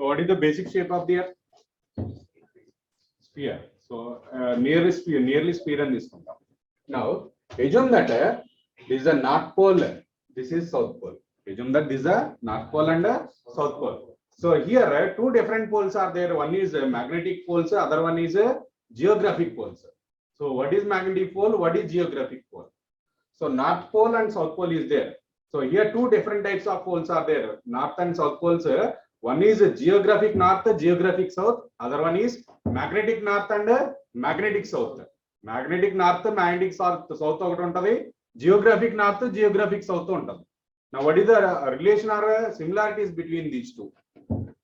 So what is the basic shape of the earth? Sphere. So nearly sphere and this one. Now assume that this is a north pole, this is south pole. Assume that this is a north pole and a south pole. So here two different poles are there. One is magnetic poles, other one is geographic poles. So what is magnetic pole? What is geographic pole? So north pole and south pole is there. So here two different types of poles are there. North and south poles. One is geographic north, geographic south. Other one is magnetic north and magnetic south. Magnetic north, magnetic south ఒకటి ఉంటది. Geographic north, geographic south ఉంటది. Now what is the relation or similarities between these two?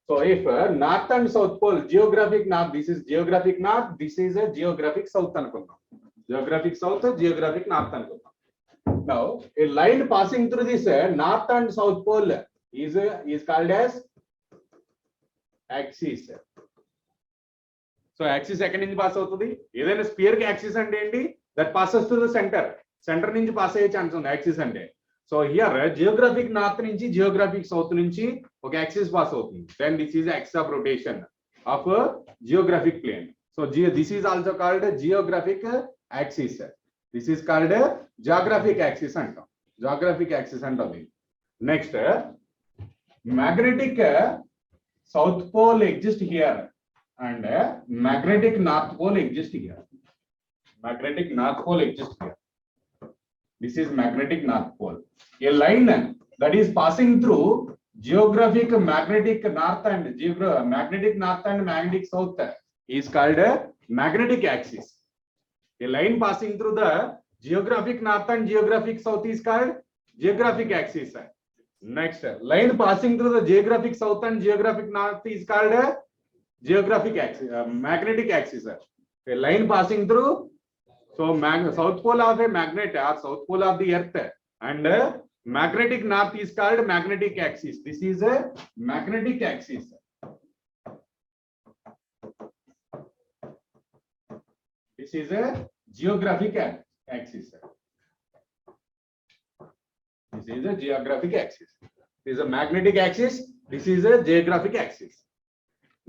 So if north and south pole, geographic north, this is geographic north, this is a geographic south అనుకుందాం. Geographic south, geographic north అనుకుందాం. Now a line passing through this north and south pole is called as axis. So axis ఎక్కడి నుంచి pass అవుతుంది? ఏదైనా spear కి axis అంటే ఏంటి? That passes to the centre నుంచి పాస్ అయ్యే ఛాన్స్ ఉంది యాక్సిస్ అంటే. సో హియర్ జియోగ్రాఫిక్ నార్త్ నుంచి జియోగ్రాఫిక్ సౌత్ నుంచి ఒక యాక్సిస్ పాస్ అవుతుంది. Then this is axis of rotation of geographic plane. So this is also called geographic axis. This is called geographic axis అంటాం. Geographic axis అంటాం. Next magnetic south pole exists here and magnetic north pole exists here. Magnetic north pole exists here. This is magnetic north pole. A line that is passing through geographic magnetic north and magnetic south is called magnetic axis. A line passing through the geographic north and geographic south is called geographic axis. Next, line passing through the geographic south and geographic north is called geographic axis, magnetic axis. A line passing through, so south pole of a magnet or south pole of the earth and magnetic north is called magnetic axis. This is a magnetic axis. This is a geographic axis. This is a geographic axis. This is a magnetic axis. This is a geographic axis.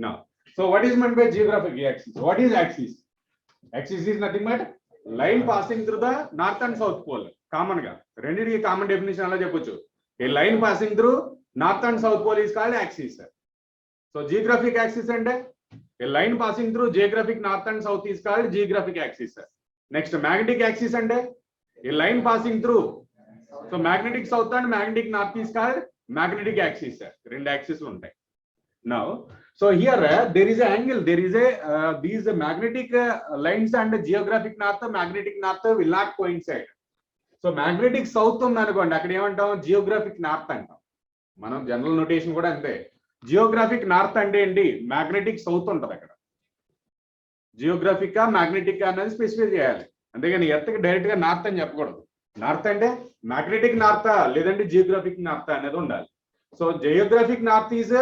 Now, so what is meant by geographic axis? What is axis? Axis is nothing but line passing through the north and south pole. Common ga. Rendidiki common definition ala cheppochu. A line passing through north and south pole is called axis. So geographic axis and a line passing through geographic north and south is called geographic axis. Next, magnetic axis and a line passing through. So magnetic south and magnetic north is called magnetic axis. Two axes untai. Now, so here there is an angle. There is a these magnetic lines and geographic north, magnetic north will not coincide. So magnetic south undanukondi akkada emantam geographic north antam. Manam general notation kuda ante. Geographic north ante enti magnetic south untadi akkada. Geographic ka magnetic ka anadi specify cheyali. Antegani earth ki direct ga north ani cheppakudadu. North అంటే magnetic north లేదంటే Geographic north అనేది ఉండాలి. So Geographic north is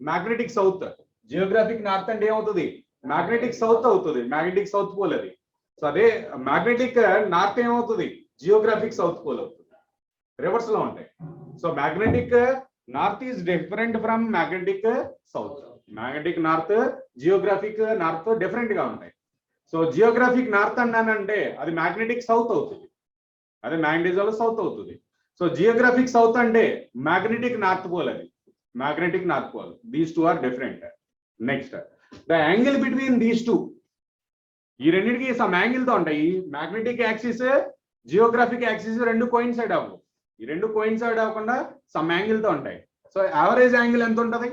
magnetic south. Geographic north అంటే ఏమవుతుంది? Magnetic south అవుతుంది. Magnetic south pole అది. So అదే magnetic north ఏమవుతుంది? జియోగ్రాఫిక్ సౌత్ పోల్ అవుతుంది. రివర్స్ లో ఉంటాయి. So magnetic north is different from magnetic south. Magnetic north, Geographic north different గా ఉంటాయి. సో జియోగ్రాఫిక్ నార్త్ అన్నానంటే అది మ్యాగ్నెటిక్ సౌత్ అవుతుంది. అదే మ్యాగ్నెటిజం సౌత్ అవుతుంది. సో జియోగ్రాఫిక్ సౌత్ అంటే మ్యాగ్నెటిక్ నార్త్ పోల్ అది. Magnetic north pole. These two are different. Next, the angle between these two. ఈ రెండింటికి సమ్ యాంగిల్ తో ఉంటాయి. మ్యాగ్నెటిక్ యాక్సిస్, జియోగ్రాఫిక్ యాక్సిస్ రెండు కోయిన్సైడ్ అవ్వవు. ఈ రెండు కోయిన్సైడ్ అవ్వకుండా సమ్ యాంగిల్ తో ఉంటాయి. సో యావరేజ్ యాంగిల్ ఎంత ఉంటది?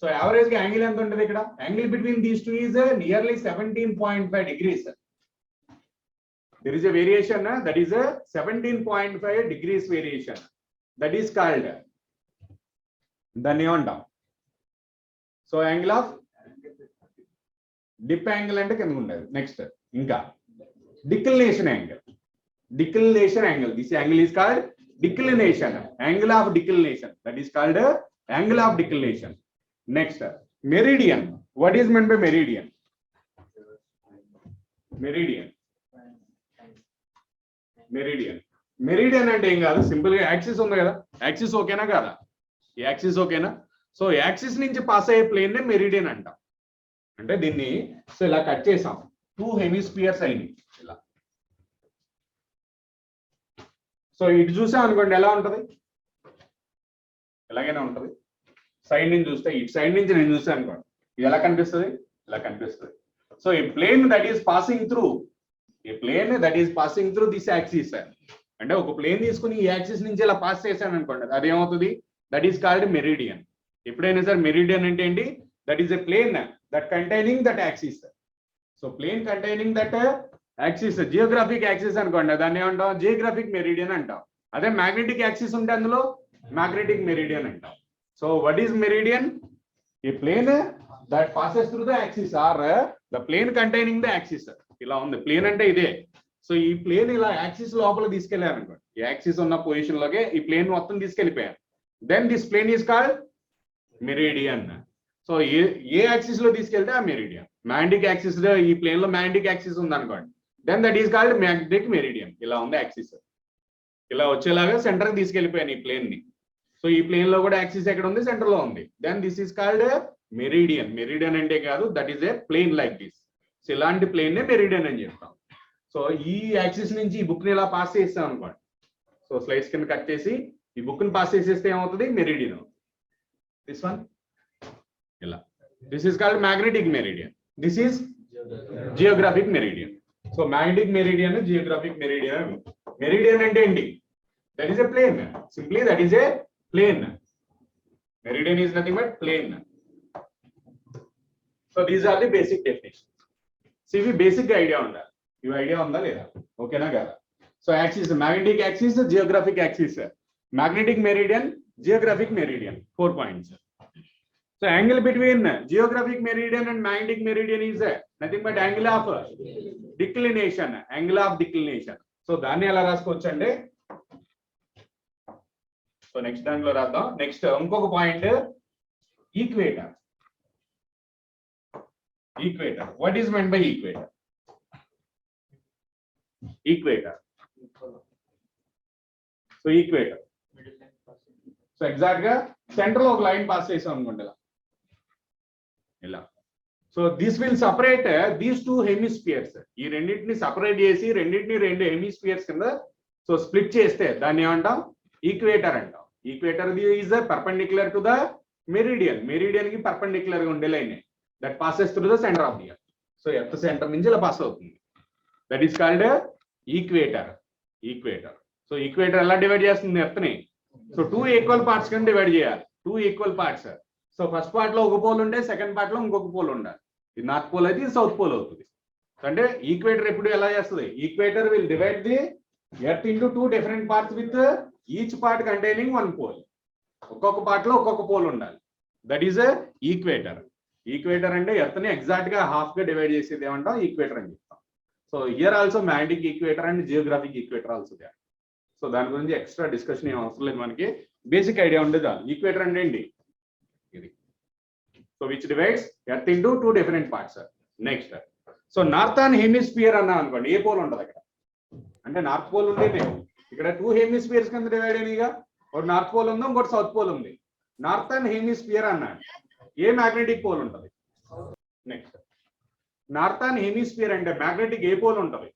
సో యావరేజ్ యాంగిల్ ఎంత ఉంటది ఇక్కడ? Angle between these two is nearly 17.5 degrees. There is a variation that is a 17.5 degrees variation. That is called the neon down. So angle of dip angle and next inka declination angle. Declination angle. This angle is called declination. Angle of declination. That is called angle of declination. Next, meridian. What is meant by meridian? Meridian. Meridian అంటే ఏం కాదు, simple గా axis ఉంది కదా, axis ఓకేనా కాదా? ఈ axis ఓకేనా? సో యాక్సిస్ నుంచి పాస్ అయ్యే ప్లేన్ నే మెరిడియన్ అంటాం. అంటే దీన్ని సో ఇలా కట్ చేసాం, 2 హెమిస్పియర్స్ అయినాయి ఇలా. సో ఇటు చూసాం అనుకోండి ఎలా ఉంటది, ఎలాగైనా ఉంటది. సైడ్ నుంచి చూస్తే, ఇటు సైడ్ నుంచి నేను చూసాను అనుకోండి, ఇది ఎలా కనిపిస్తుంది, ఇలా కనిపిస్తుంది. So a plane that is passing through, a plane that is passing through this axis, అంటే ఒక ప్లేన్ తీసుకుని ఈ యాక్సిస్ నుంచి ఇలా పాస్ చేశాను అనుకోండి, అదేమవుతుంది, దట్ ఈస్ కాల్డ్ మెరిడియన్. ఎప్పుడైనా సార్ మెరిడియన్ అంటే ఏంటి, that is a plane that containing that axis. So plane containing that axis, geographic axis అనుకోండి, దాన్ని ఏమంటాం, జియోగ్రాఫిక్ మెరిడియన్ అంటాం. అదే మ్యాగ్నెటిక్ యాక్సిస్ ఉంటే అందులో మ్యాగ్నెటిక్ మెరిడియన్ అంటాం. So what is meridian, a plane that passes through the axis or the plane containing the axis. ఇలా ఉంది ప్లేన్ అంటే ఇదే. సో ఈ ప్లేన్ ఇలా యాక్సిస్ లోపల తీసుకెళ్లారు అనుకోండి, ఈ యాక్సిస్ ఉన్న పొజిషన్ లోకే ఈ ప్లేన్ మొత్తం తీసుకెళ్లిపోయారు, then this plane is called meridian. So ఏ యాక్సిస్ లో తీసుకెళ్తే ఆ మెరిడియన్. మ్యాగ్నెటిక్ యాక్సిస్ లో ఈ ప్లేన్ లో మ్యాగ్నెటిక్ యాక్సిస్ ఉంది అనుకోండి, then that is called magnetic meridian. ఇలా ఉంది యాక్సిస్, ఇలా వచ్చేలాగా సెంటర్ కి తీసుకెళ్లిపోయాను ఈ ప్లేన్ ని. సో ఈ ప్లేన్ లో కూడా యాక్సిస్ ఎక్కడ ఉంది, సెంటర్ లో ఉంది, then this is called meridian. Meridian అంటే కాదు, that is a plane like this. So ఇలాంటి ప్లేన్ నే మెరిడియన్ అని చెప్తాం. సో ఈ యాక్సిస్ నుంచి ఈ బుక్ ని ఇలా పాస్ చేస్తాం అనుకోండి, సో స్లైడ్స్ కింద కట్ చేసి ఈ బుక్ ని పాస్ చేసేస్తే ఏమవుతుంది, మెరిడియన్ అవుతుంది. దిస్ వన్ ఇలా, this is called magnetic meridian, this is geographic meridian. So magnetic meridian, geographic meridian. Meridian అంటే ఏంటి, that is a plane, simply that is a plane. Meridian is nothing but plane. So these are the basic definition. So ఇవి basic idea ఉండాలి. ఇవి idea ఉందా లేదా, ఓకేనా కదా. So axis, magnetic axis, geographic axis, magnetic meridian, geographic meridian, 4 points. So angle between Geographic meridian and magnetic meridian is nothing but angle of declination, angle of declination. So దాన్ని ఎలా రాసుకోవచ్చు అంటే, సో నెక్స్ట్ దాంట్లో రాద్దాం. Next ఇంకొక point, equator. Equator, what is meant by equator? Equator, so equator, so exact గా centre లో ఒక లైన్ పాస్ చేసాం అనుకోండి ఇలా, ఇలా. So this will separate these 2 hemispheres. ఈ రెండింటిని సపరేట్ చేసి రెండింటిని 2 హెమిస్పియర్స్ కింద సో స్ప్లిట్ చేస్తే దాన్ని ఏమంటాం, ఈక్వేటర్ అంటాం. Equator is perpendicular to the meridian. Meridian కి పర్పెండిక్యులర్ గా ఉండే line that passes through the centre of the earth. So earth centre నుంచి ఇలా పాస్ అవుతుంది, that is called equator. Equator. So equator ఎలా డివైడ్ చేస్తుంది ఎర్త్ ని, సో 2 ఈక్వల్ పార్ట్స్ కింద డివైడ్ చేయాలి, 2 equal parts. So first part లో ఒక పోల్ ఉంటే సెకండ్ పార్ట్ లో ఇంకొక పోల్ ఉండాలి. ఇది నార్త్ పోల్ అయితే ఇది సౌత్ పోల్ అవుతుంది. అంటే ఈక్వేటర్ ఎప్పుడు ఎలా చేస్తుంది, equator will divide the earth into 2 different parts with each part containing 1 pole. ఒక్కొక్క పార్ట్ లో ఒక్కొక్క పోల్ ఉండాలి, దట్ ఈస్ ఈక్వేటర్. ఈక్వేటర్ అంటే ఎర్త్ ని ఎగ్జాక్ట్ గా హాఫ్ గా డివైడ్ చేసేది ఏమంటాం, ఈక్వేటర్ అని చెప్తాం. So here also magnetic equator and geographic equator also they. సో దాని గురించి ఎక్స్ట్రా డిస్కషన్ ఏం అవసరం లేదు, మనకి బేసిక్ ఐడియా ఉండే చాలు. ఈక్వేటర్ అంటే ఏంటి, ఇది. So which divides earth into 2 different parts. Next, so northern hemisphere అన్నా అనుకోండి, ఏ పోల్ ఉంటుంది అక్కడ, అంటే నార్త్ పోల్ ఉండేది. ఇక్కడ 2 హెమిస్ఫియర్స్ కింద డివైడ్ అయినాయిగా, ఒక నార్త్ పోల్ ఉంది, ఇంకోటి సౌత్ పోల్ ఉంది. నార్థన్ హెమిస్ఫియర్ అన్నాడు, ఏ మ్యాగ్నెటిక్ పోల్ ఉంటుంది. నెక్స్ట్, నార్థన్ హెమిస్ఫియర్ అంటే మ్యాగ్నెటిక్ ఏ పోల్ ఉంటుంది.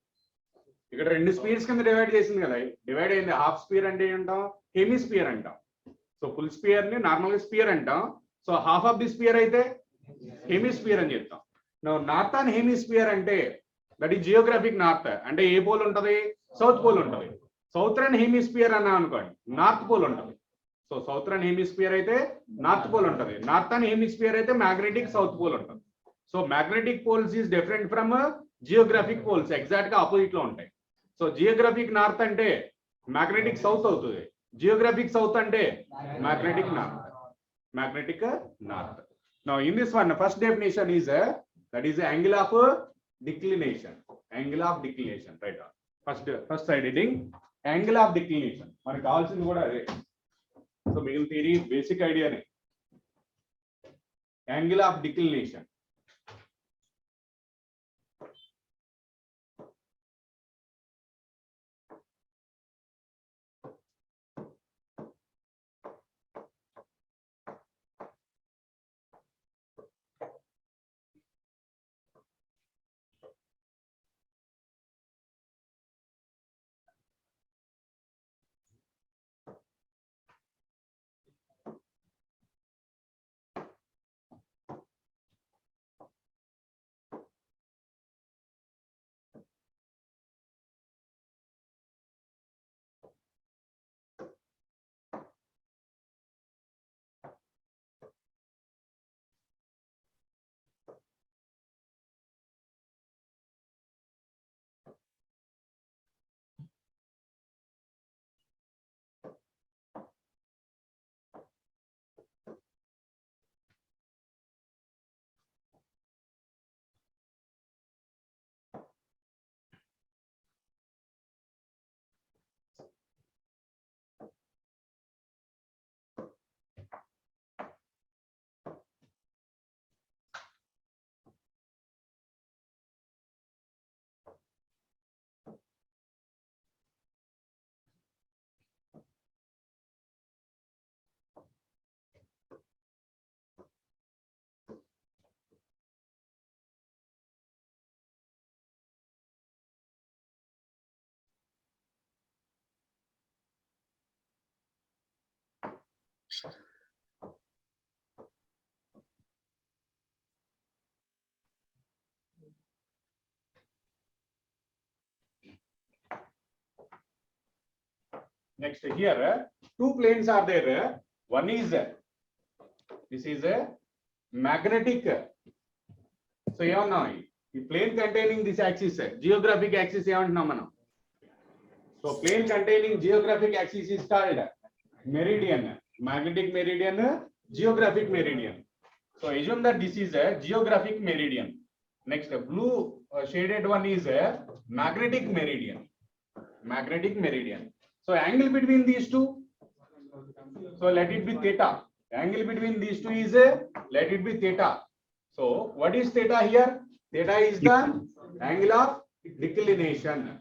ఇక్కడ 2 స్పియర్స్ కింద డివైడ్ చేసింది కదా, డివైడ్ అయింది. హాఫ్ స్పియర్ అంటే ఏంటాం, హెమిస్ఫియర్ అంటాం. సో ఫుల్ స్పియర్ ని నార్మల్ స్పియర్ అంటాం. So half of the sphere అయితే హెమిస్ఫియర్ అని చెప్తాం. నార్థన్ హెమిస్ఫియర్ అంటే దట్ ఈస్ జియోగ్రాఫిక్ నార్త్, అంటే ఏ పోల్ ఉంటది, సౌత్ పోల్ ఉంటది. సౌత్రన్ హెమిస్ఫియర్ అన్నా అనుకోండి, నార్త్ పోల్ ఉంటది. సో సౌత్రన్ హెమిస్ఫియర్ అయితే నార్త్ పోల్ ఉంటది, నార్థన్ హెమిస్ఫియర్ అయితే మ్యాగ్నెటిక్ సౌత్ పోల్ ఉంటది. So magnetic poles is different from geographic poles, exact గా ఆపోజిట్ లో ఉంటాయి. సో జియోగ్రాఫిక్ నార్త్ అంటే మ్యాగ్నెటిక్ సౌత్ అవుతుంది, జియోగ్రాఫిక్ సౌత్ అంటే magnetic north. Magnetic north. Now in this one, first definition is that is the angle of declination. Angle of declination, right? First side heading, angle of declination. మనకు కావాల్సింది కూడా అదే. సో మిగిలిన theory basic ఐడియానే, angle of declination. Next here, two planes are there. One is this is a magnetic. So the plane containing this axis, geographic axis. So plane containing geographic axis is called meridian, magnetic meridian, geographic meridian. So assume that this is a geographic meridian. Next, blue shaded one is a magnetic meridian. Magnetic meridian. So angle between these two, so let it be theta. Angle between these two is a, let it be theta. So what is theta here? Theta is the angle of declination.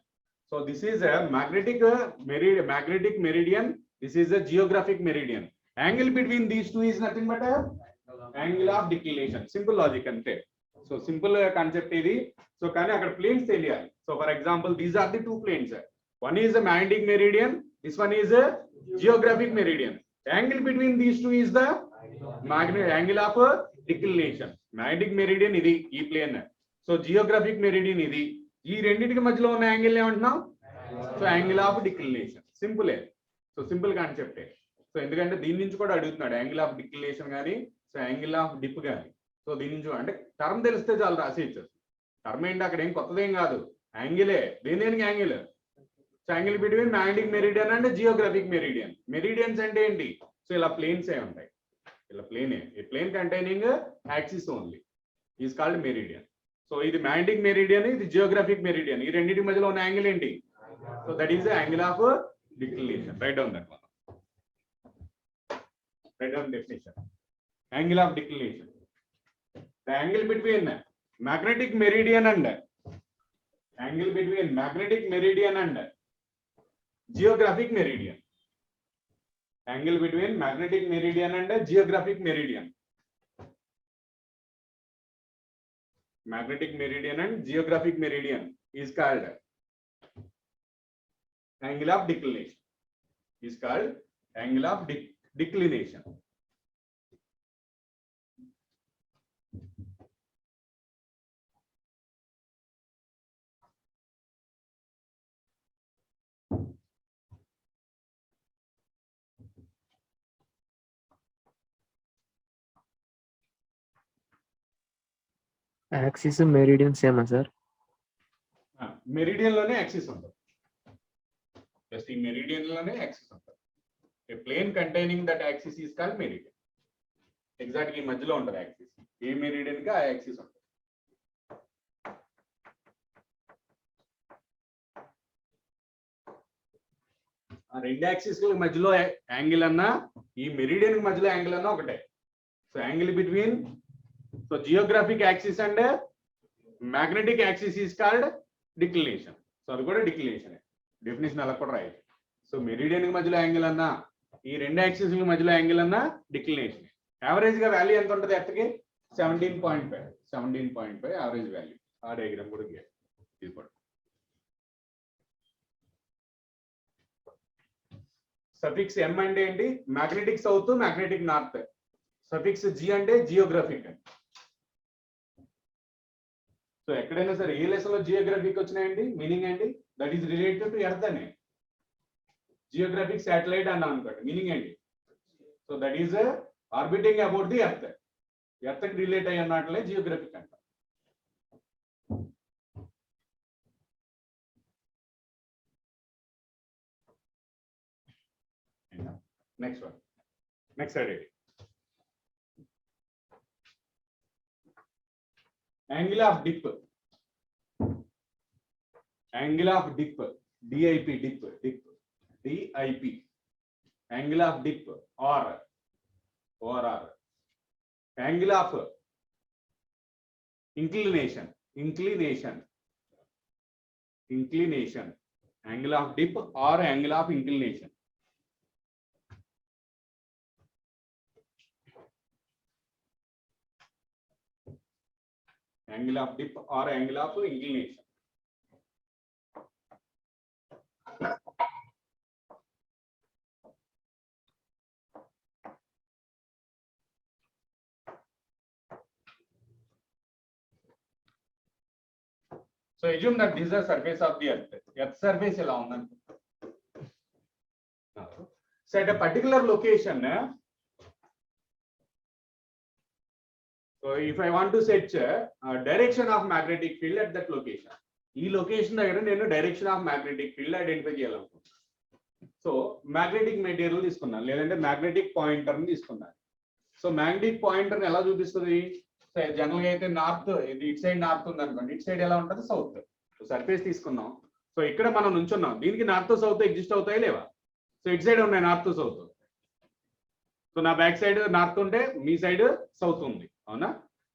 So this is a magnetic meridian. This is a geographic meridian. Angle between these two is nothing but a angle of declination. Simple logic ante. So simple concept is. So can I planes tell. So for example, these are the two planes. One is a magnetic meridian. This one is a geographic meridian. Angle between these two is the angle of declination. Magnetic meridian is the plane. So geographic meridian is the. ఈ రెండింటికి మధ్యలో ఉన్న angle ఏమంటున్నాం? So angle of declination. సింపులే. So simple కాన్సెప్టే. So ఎందుకంటే దీని నుంచి కూడా అడుగుతున్నాడు యాంగిల్ ఆఫ్ డిక్లినేషన్ కానీ, సో యాంగిల్ ఆఫ్ డిప్ కానీ. సో దీని నుంచి అంటే టర్మ్ తెలిస్తే చాలు రాసేయచ్చు. టర్మ్ ఏంటి అక్కడ ఏం కొత్తదేం కాదు, యాంగిలే. దేనికి angle? So angle between magnetic meridian and geographic meridian. Meridians అంటే ఏంటి? సో ఇలా ప్లేన్స్ ఏ ఉంటాయి, ఇలా ప్లేనే. A plane containing axis only is called meridian. So ఇది మ్యాగ్నెటిక్ మెరిడియన్, ఇది జియోగ్రఫిక్ మెరిడియన్. ఈ రెండింటి మధ్యలో ఉన్న యాంగిల్ ఏంటి? So that is the angle of declination. Write down that one. Write down definition. Angle of declination. The angle between magnetic meridian and angle between magnetic meridian and geographic meridian. Angle between magnetic meridian and geographic meridian. Magnetic meridian and geographic meridian is called angle of declination. Is called angle of declination. Axis meridian సేమా sir? Meridian లోనే axis ఉంటుంది. Just ఈ meridian లోనే axis ఉంటుంది. A plane containing that axis is called meridian. Exact ఈ మధ్యలో ఉంటుంది axis. ఏ meridian కి ఆ యాక్సిస్ ఉంటుంది. ఆ రెండు యాక్సిస్ మధ్యలో యాంగిల్ అన్నా, ఈ మెరిడియన్ మధ్యలో యాంగిల్ అన్నా ఒకటే. So angle between so Geographic axis and magnetic axis is called declination. So అది కూడా డిక్లినేషన్. డెఫినేషన్ అలా కూడా రాయొచ్చు. సో మెరిడియన్ మధ్యలో యాంగిల్ అన్నా, ఈ రెండు యాక్సిస్ మధ్యలో యాంగిల్ అన్నా డిక్లినేషన్. యావరేజ్ గా వాల్యూ ఎంత ఉంటుంది ఎర్త్కి? 17.5. 17.5 యావరేజ్ వాల్యూ. ఆ డయాగ్రామ్ కూడా తీసుకోండి. సఫిక్స్ ఎం అంటే ఏంటి? Magnetic south, magnetic north. Suffix G అంటే జియోగ్రఫిక్. సో ఎక్కడైనా సరే ఏ లెసన్ లో జియోగ్రఫిక్ వచ్చినాయండి, మీనింగ్ ఏంటి? That is related to earth అని. జియోగ్రఫిక్ శాటిలైట్ అన్నా అనుకోండి, మీనింగ్ ఏంటి? So that is orbiting about the earth. Earth కి రిలేట్ అయ్యి అన్నట్లే జియోగ్రఫిక్ అంట. Next one, next idea. Angle of dip. Angle of dip. DIP, dip, dip. DIP. Angle of dip or OR. Angle of inclination. Inclination. Inclination. Angle of dip or angle of inclination. Angle of dip or angle of inclination. So assume that this is the surface of the earth. Earth surface ela undanu. So at a particular location, so if I want to set direction of magnetic field at that location, ఈ location దగ్గర నేను direction of magnetic field identify చేయాలనుకుంటున్నాను. So magnetic material తీసుకున్నాను, లేదంటే magnetic pointer తీసుకున్నాను. So magnetic pointer ఎలా చూపిస్తుంది? General గా అయితే నార్త్, ఇది ఇటు సైడ్ నార్త్ ఉంది అనుకోండి, ఇటు సైడ్ ఎలా ఉంటుంది? సౌత్. సో సర్ఫేస్ తీసుకున్నాం. సో ఇక్కడ మనం నుంచున్నాం, దీనికి నార్త్ సౌత్ ఎగ్జిస్ట్ అవుతాయి లేవా? సో ఇటు సైడ్ ఉన్నాయి నార్త్ సౌత్. సో నా బ్యాక్ సైడ్ నార్త్ ఉంటే మీ సైడ్ సౌత్ ఉంది, అవునా?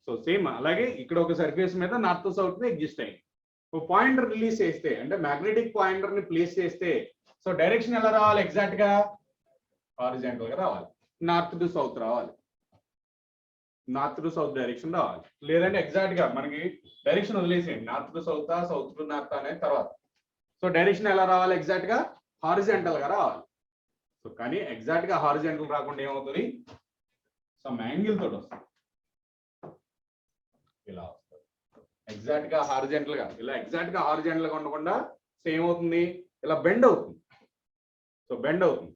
సో సేమ్ అలాగే ఇక్కడ ఒక సర్ఫేస్ మీద నార్త్ సౌత్ ఎగ్జిస్ట్ అయింది. పాయింటర్ రిలీజ్ చేస్తే, అంటే మ్యాగ్నెటిక్ పాయింటర్ ని ప్లేస్ చేస్తే, సో డైరెక్షన్ ఎలా రావాలి? ఎగ్జాక్ట్ గా హారిజాంటల్ గా రావాలి, నార్త్ టు సౌత్ రావాలి, నార్త్ టు సౌత్ డైరెక్షన్ రావాలి. లేదంటే ఎగ్జాక్ట్ గా మనకి డైరెక్షన్ వదిలేసేయండి, north to south, south to north అనేది తర్వాత. సో డైరెక్షన్ ఎలా రావాలి? ఎగ్జాక్ట్ గా హారిజాంటల్ గా రావాలి. సో కానీ ఎగ్జాక్ట్ గా హారిజాంటల్ రాకుండా ఏమవుతుంది? సమ్ యాంగిల్ తోటి వస్తుంది, ఇలా వస్తుంది. ఎగ్జాక్ట్ గా హారిజాంటల్ గా, ఇలా ఎగ్జాక్ట్ గా హారిజాంటల్ గా ఉండకుండా సేమ్ అవుతుంది, ఇలా బెండ్ అవుతుంది. సో బెండ్ అవుతుంది.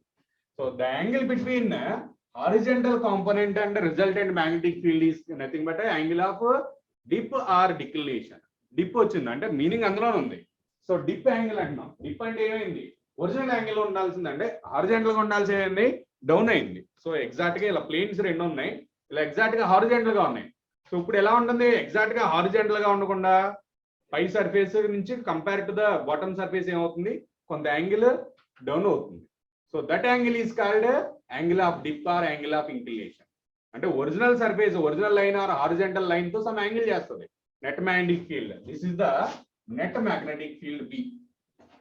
So the angle between horizontal component and resultant magnetic field is nothing but angle of dip or declination. Dip వచ్చింది అంటే మీనింగ్ అందులోనే ఉంది. సో డిప్ యాంగిల్ అంటున్నాం. డిప్ అంటే ఏమైంది? ఒరిజినల్ యాంగిల్ ఉండాల్సిందంటే హారిజాంటల్ గా ఉండాల్సి ఏంది? డౌన్ అయింది. సో ఎగ్జాక్ట్ గా ఇలా ప్లేన్స్ రెండు ఉన్నాయి, ఇలా ఎగ్జాక్ట్ గా హారిజాంటల్ గా ఉన్నాయి. సో ఇప్పుడు ఎలా ఉంటుంది? ఎగ్జాక్ట్ గా హారిజాంటల్ గా ఉండకుండా పై సర్ఫేస్ నుంచి compare to the bottom surface ఏమవుతుంది? కొంత యాంగిల్ డౌన్ అవుతుంది. So that angle is called angle of dip or angle of inclination. అంటే original surface, original line or horizontal line తో సమ్ యాంగిల్ చేస్తుంది. Net magnetic field, this is the net magnetic field B.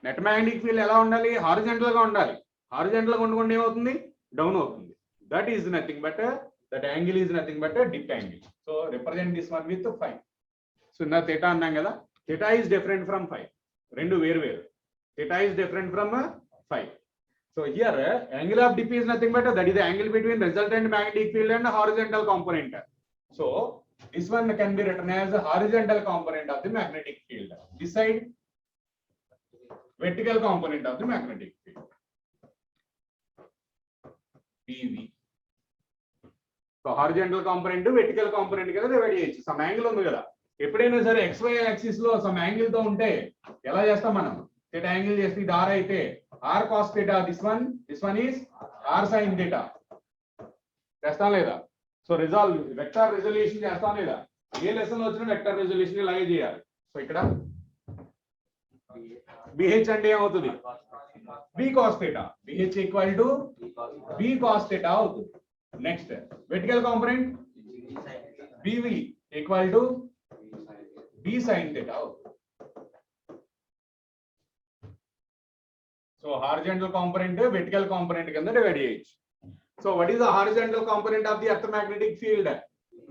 Net magnetic field ఎలా ఉండాలి? Horizontal గా ఉండాలి. Horizontal గా ఉండకుండా ఏమవుతుంది? డౌన్ అవుతుంది. That is nothing but, that angle is nothing but a dip angle. So represent this one with 5. So na theta annam kada, theta is different from 5. Rendu వేరు. Theta is different from 5. So here angle of dip is nothing but that is the angle between resultant magnetic field and horizontal component. So this one can be written as a horizontal component of the magnetic field. This side vertical component of the magnetic field, PV. So horizontal component, vertical component కదా divide చేయొచ్చు. Some angle ఉంది కదా, ఎప్పుడైనా సరే XY axis లో some angle తో ఉంటే ఎలా చేస్తాం మనం? థీటా యాంగిల్ చేస్తే ఇది ఆర్ అయితే r cos theta, this one is r sine theta. చేస్తాం లేదా? సో వెక్టర్ రిజల్యూషన్ చేస్తాం లేదా? ఏ లెసన్ లో వచ్చిన వెక్టర్ రిజల్యూషన్ ఇలాగే చేయాలి. సో ఇక్కడ BH అంటే ఏమవుతుంది? B cos theta. BH equal to B cos theta అవుతుంది. Next vertical component BV equal to B sin theta అవుతుంది. So horizontal component vertical component కింద డివైడ్ చేయొచ్చు. So what is the horizontal component of the earth magnetic field?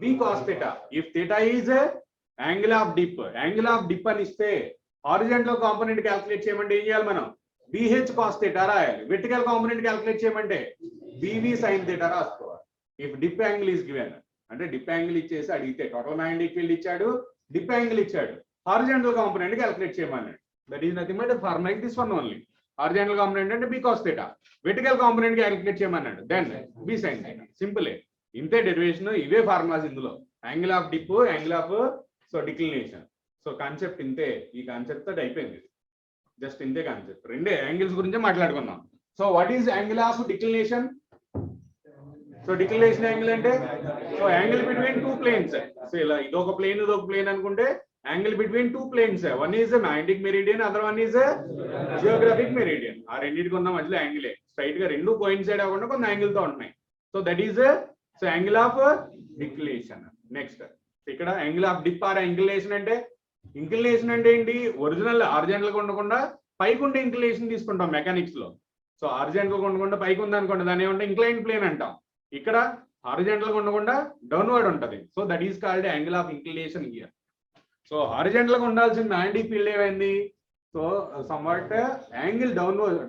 B cos theta. If theta is angle of dip, angle of dip అని ఇస్తే horizontal component calculate చేయమంటే ఏం చేయాలి మనం? BH cos theta రాయాలి. Vertical component calculate చేయమంటే BV sin theta రాసుకోవాలి. If dip angle is given, అంటే డిప్ యాంగిల్ ఇచ్చేసి అడిగితే టోటల్ మ్యాగ్నెటిక్ ఫీల్డ్ ఇచ్చాడు, డిప్ యాంగిల్ ఇచ్చాడు, హారిజాంటల్ కాంపోనెంట్ క్యాల్కులేట్ చేయమన్నాడు. That is nothing but form like this one only. Horizontal component అంటే B cos theta, vertical component calculate చేయమన్నాడు, then B sin theta. Simple. ఇంతే derivation, ఇవే formulas ఇందులో. Angle of dip, angle of declination. So concept ఇంతే. ఈ concept తోటి అయిపోయింది. Just ఇంతే కాన్సెప్ట్. రెండే యాంగిల్స్ గురించి మాట్లాడుకున్నాం. So what is angle of declination? So declination angle అంటే so angle between two planes. So ఇలా ఇదొక ప్లేన్ ఇదొక ప్లేన్ అనుకుంటే angle between two planes. One is magnetic meridian, other one is geographic meridian. ఆ రెండింటికి ఉన్న మధ్యలో యాంగిలే. స్ట్రైట్ గా రెండు కోయిన్సైడ్ అవ్వకుండా కొన్ని యాంగిల్ తో ఉంటున్నాయి. So that is so angle of declination. Next ఇక్కడ angle of dip or inclination అంటే, ఇంక్లినేషన్ అంటే ఏంటి? ఒరిజినల్ హారిజాంటల్ గా ఉండకుండా పైకి ఉండే ఇంక్లినేషన్ తీసుకుంటాం మెకానిక్స్ లో. సో హారిజాంటల్ గా ఉండకుండా పైకి ఉంది అనుకోండి, దాన్ని ఏమంటే ఇంక్లైన్ ప్లేన్ అంటాం. ఇక్కడ హారిజాంటల్ గా ఉండకుండా డౌన్వర్డ్ ఉంటది. So that is called angle of inclination here. So horizontal గా ఉండాల్సిన మ్యాగ్నెటిక్ ఫీల్డ్ ఏమైంది? So somewhat angle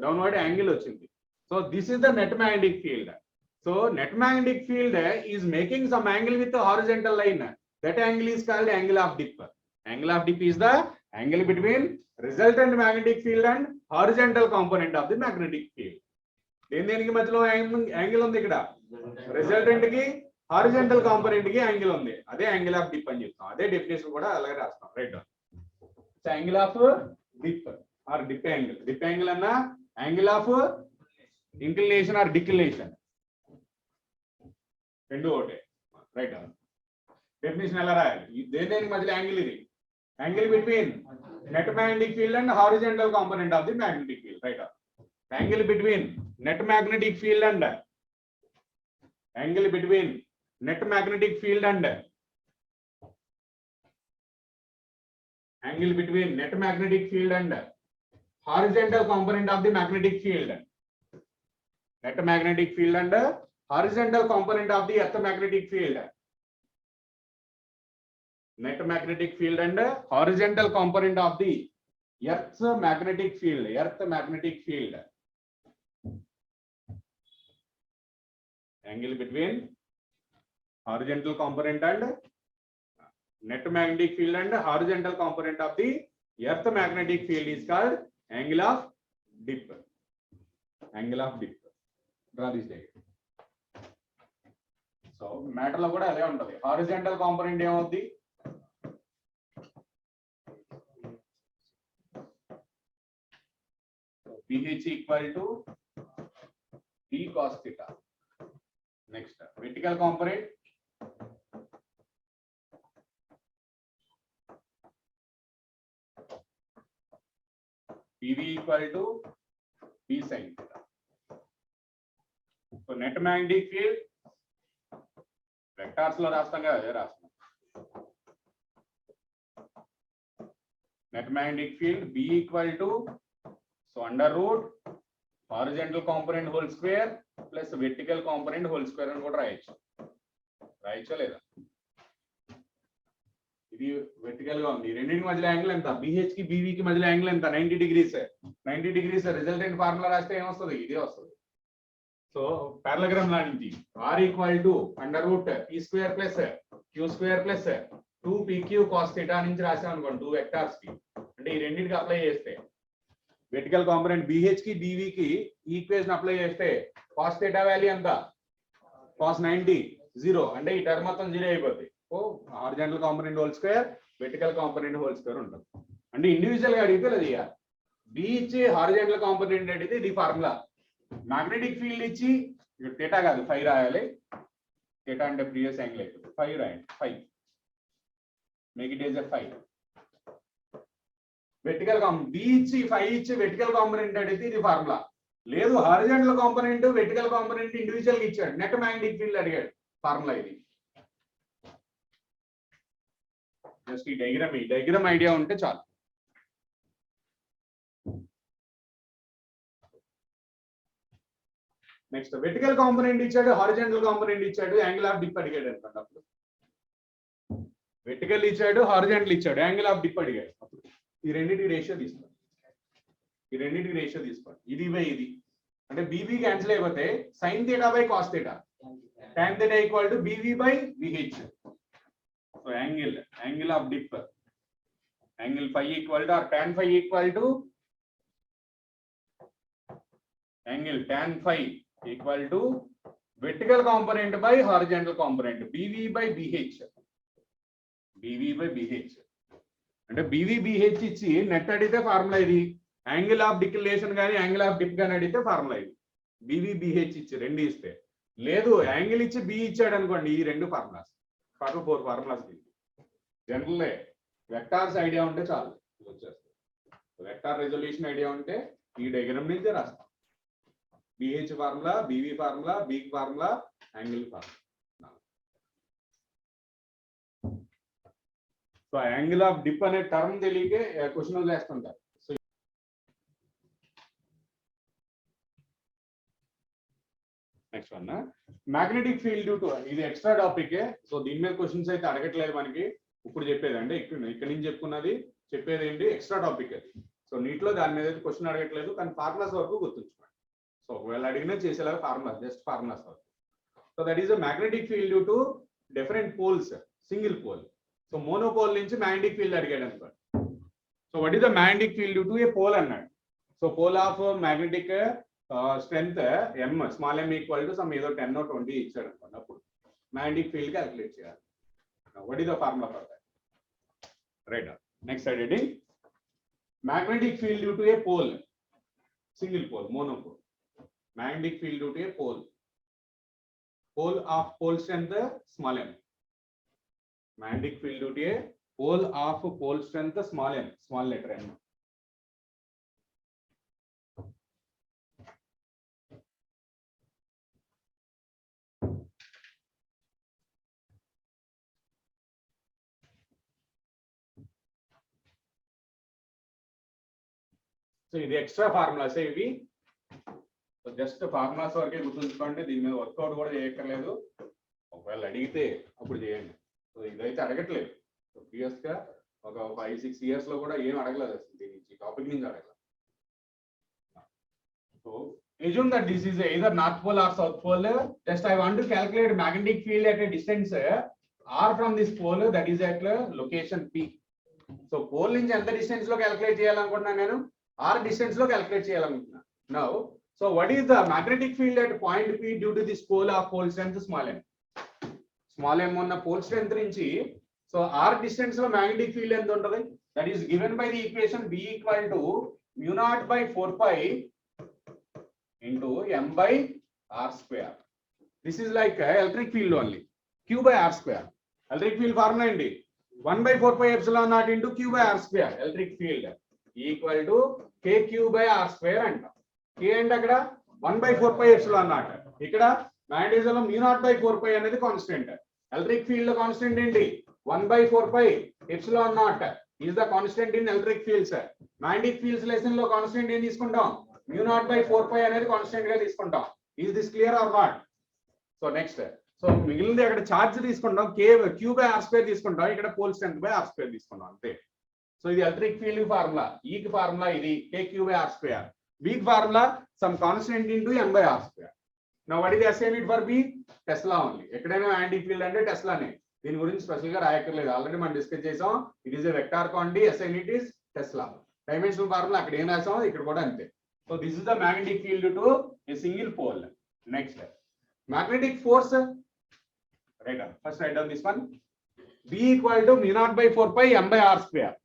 downward angle వచ్చింది. So this is the net magnetic field. So net magnetic field is making some angle with horizontal line. That angle is called angle of dip. Angle of dip is the angle between resultant magnetic field and horizontal component of the magnetic field. దేనికి మధ్యలో angle ఉంది? ఇక్కడ resultant కి horizontal component కి angle ఉంది. అదే angle of dip అని చెప్తాం. అదే డెఫినేషన్ కూడా అలాగే రాస్తాం. Right, angle of dip or dip angle. డిప్ యాంగిల్ అన్న angle of inclination or declination రెండు ఒకటే. రైట్, డెఫినేషన్ ఎలా రాయాలి? దేనికి మధ్యలో యాంగిల్? ఇది angle between net magnetic field and horizontal component of the magnetic field. Right, angle between net magnetic field and angle between net magnetic field and angle between net magnetic field and horizontal component of the magnetic field. Net magnetic field and horizontal component of the earth magnetic field. Net magnetic field and horizontal component of the Earth's magnetic field. Earth magnetic field. Angle between horizontal component and net magnetic field and horizontal component of the Earth magnetic field is called angle of dip. Angle of dip. Draw this diagram. So matter lo kuda alage untadi. Horizontal component ఏమవుద్ది? BH equal to P cos theta. Next, vertical component PV equal to P sin theta. So net magnetic field vectors lo rastam kada ade rastam. Net magnetic field B equal to so under root horizontal component whole square plus vertical component whole square అని కూడా రాయొచ్చా లేదా? ఇది vertical గా ఉంది. రెండింటి మధ్యలో angle ఎంత? BH కి BV కి మధ్యలో యాంగిల్ ఎంత? 90 degrees. 90 degrees రిజల్టెంట్ ఫార్ములా రాస్తే ఏమొస్తుంది? ఇదే వస్తుంది. సో పారలగ్రామ్ లా నుంచి R equal to under root P square plus Q square plus 2PQ cos theta నుంచి రాసాం అనుకోండి 2 వెక్టార్స్ కి. అంటే ఈ రెండింటికి అప్లై చేస్తే వెర్టికల్ కాంపోనెంట్ BH కి BV కి ఈక్వేషన్ అప్లై చేస్తే cos theta వాల్యూ ఎంత? cos 90 0. అంటే ఈ టర్మ్ మొత్తం 0 అయిపోద్ది. ఓ horizontal component whole square vertical component whole square ఉంటుంది. అంటే ఇండివిజువల్ గా అడిగితే లేదు ఇక B ఇచ్చి హారిజాంటల్ కాంపోనెంట్ అడిగితే ఇది ఫార్ములా. మ్యాగ్నెటిక్ ఫీల్డ్ ఇచ్చి థీటా కాదు 5 రాయాలి. థీటా అంటే ప్రీవియస్ యాంగిల్ అయిపోతుంది. 5 రాయండి. 5 make it is 5. Vertical B ఇచ్చి 5 ఇచ్చి వెర్టికల్ కాంపోనెంట్ అడిగితే ఇది ఫార్ములా. లేదు horizontal component vertical component individual గా ఇచ్చాడు నెట్ మ్యాగ్నెటిక్ ఫీల్డ్ అడిగాడు ఫార్ములా ఇది. జస్ట్ ఈ డయాగ్రామ్ ఐడియా ఉంటే చాలు. నెక్స్ట్ వెర్టికల్ కాంపోనెంట్ ఇచ్చాడు హారిజాంటల్ కాంపోనెంట్ ఇచ్చాడు యాంగిల్ ఆఫ్ డిప్ అడిగాడు అనుకోండి. అప్పుడు వెర్టికల్ ఇచ్చాడు హారిజాంటల్ ఇచ్చాడు యాంగిల్ ఆఫ్ డిప్ అడిగాడు. అప్పుడు ఈ రెండింటికి రేషియో తీసుకోండి. ఇది బై ఇది అంటే BB క్యాన్సిల్ అయిపోతే sin theta by cos theta tan theta equal to BV by VH. So angle of dip angle phi equal to or tan phi equal to angle tan phi equal to vertical component by horizontal component BV by BH. అంటే BV BH ఇచ్చి net అడిగితే formula ఇది. Angle of declination కానీ angle of dip కానీ అడిగితే formula ఇది. BV BH ఇచ్చి రెండు ఇస్తే లేదు యాంగిల్ ఇచ్చి B ఇచ్చాడు అనుకోండి ఈ రెండు formulas 4 formulas. General vectors idea ఉంటే చాలు వచ్చేస్తుంది. వెక్టార్ రెజల్యూషన్ ఐడియా ఉంటే ఈ డయాగ్రామ్ నుంచే రాస్తాం. BH formula, BV formula, B formula, angle formula. So angle of dip అనే టర్మ్ తెలియకే క్వశ్చన్ వదిలేస్తుంటారు. So next one magnetic field due to ఇది ఎక్స్ట్రా టాపికే. సో దీని మీద క్వశ్చన్స్ అయితే అడగట్లేదు మనకి. ఇప్పుడు చెప్పేది అంటే ఇక్కడ నుంచి చెప్పుకున్నది చెప్పేది ఏంటి ఎక్స్ట్రా టాపిక్ అది. సో నీటిలో దాని మీద అయితే క్వశ్చన్ అడగట్లేదు కానీ ఫార్ములాస్ వరకు గుర్తుంచుకోండి. సో ఒకవేళ అడిగినా చేసేలాగా ఫార్ములాస్ జస్ట్ ఫార్ములాస్ వరకు. So that is a magnetic field due to different poles single pole. So monopole నుంచి మ్యాగ్నెటిక్ ఫీల్డ్ అడిగాడు అనుకోండి. So what is the magnetic field due to a pole అన్నాడు. So pole of magnetic strength m small m equal to some ఏదో 10 or 20 ఇచ్చాడు అనుకోండి. అప్పుడు magnetic field calculate చేయాలి. Now what is the formula for that? Right. Next slide heading. Magnetic field due to a pole, single pole, monopole. Magnetic field due to a pole. Pole of pole strength small m. Magnetic field due to a pole of pole strength small m, small letter m. So ఇది extra formulas ఇవి. So just formulas వరకే గుర్తుంచుకోండి, దీని మీద work out కూడా చేయక్కర్లేదు. ఒకవేళ అడిగితే అప్పుడు చేయండి. సో ఇదైతే అడగట్లేదు. సో ప్రీవియస్ గా ఒక 5-6 years లో కూడా ఏం అడగలేదు అసలు, దీని నుంచి టాపిక్ నుంచి అడగలేదు. So assume that this is either north pole or south pole. Just I want to calculate magnetic field at a distance r from this pole, that is at location p. So pole నుంచి ఎంత distance లో calculate చేయాలనుకుంటున్నాను నేను, r distance లో calculate చేయాలనుకుంటున్నాను. Now so what is the magnetic field at point p due to this pole of pole strength small m. Small m ఉన్న pole strength నుంచి so r distance లో magnetic field ఎంత ఉంటుంది, that is given by the equation b equal to mu naught by 4 pi into m by r square. This is like electric field only, q by r square. Electric field formula ఏంటి, 1 by 4 pi epsilon naught into q by r square. Electric field equal to kq by r square అంట. k అంటే అక్కడ 1 by 4 pi epsilon naught, ఇక్కడ magnetism లో mu naught by 4 pi అనేది constant. Electric field constant ఏంటి, 1 by 4 pi epsilon naught is the constant in electric fields. Magnetic fields lesson లో constant ఏం తీసుకుంటాం, mu naught by 4 pi అనేది constant గా తీసుకుంటాం. Is this clear or not? So next, so మిగిలింది అక్కడ charge తీసుకుంటాం, q by r square తీసుకుంటాం, ఇక్కడ పోల్ స్ట్రెంత్ by r square తీసుకుంటాం అంతే. సో ఇది ఎలక్ట్రిక్ ఫీల్డ్ ఫార్ములా, ఈ కి ఫార్ములా ఇది kq by r square, b కి formula some constant into m by r square. Now what is the SI unit for b? Tesla only. ఎక్కడైనా magnetic field అంటే టెస్లానే, దీని గురించి స్పెషల్ గా రాయక్కర్లేదు, ఆల్రెడీ మనం డిస్కస్ చేసాం. It is a vector quantity, SI unit is Tesla. Dimensional formula అక్కడ ఏం రాసాం ఇక్కడ కూడా అంతే. So this is the magnetic field to a single pole. Next, magnetic force. Right on. First write down this one. B equal to mu naught by 4 pi m by r square.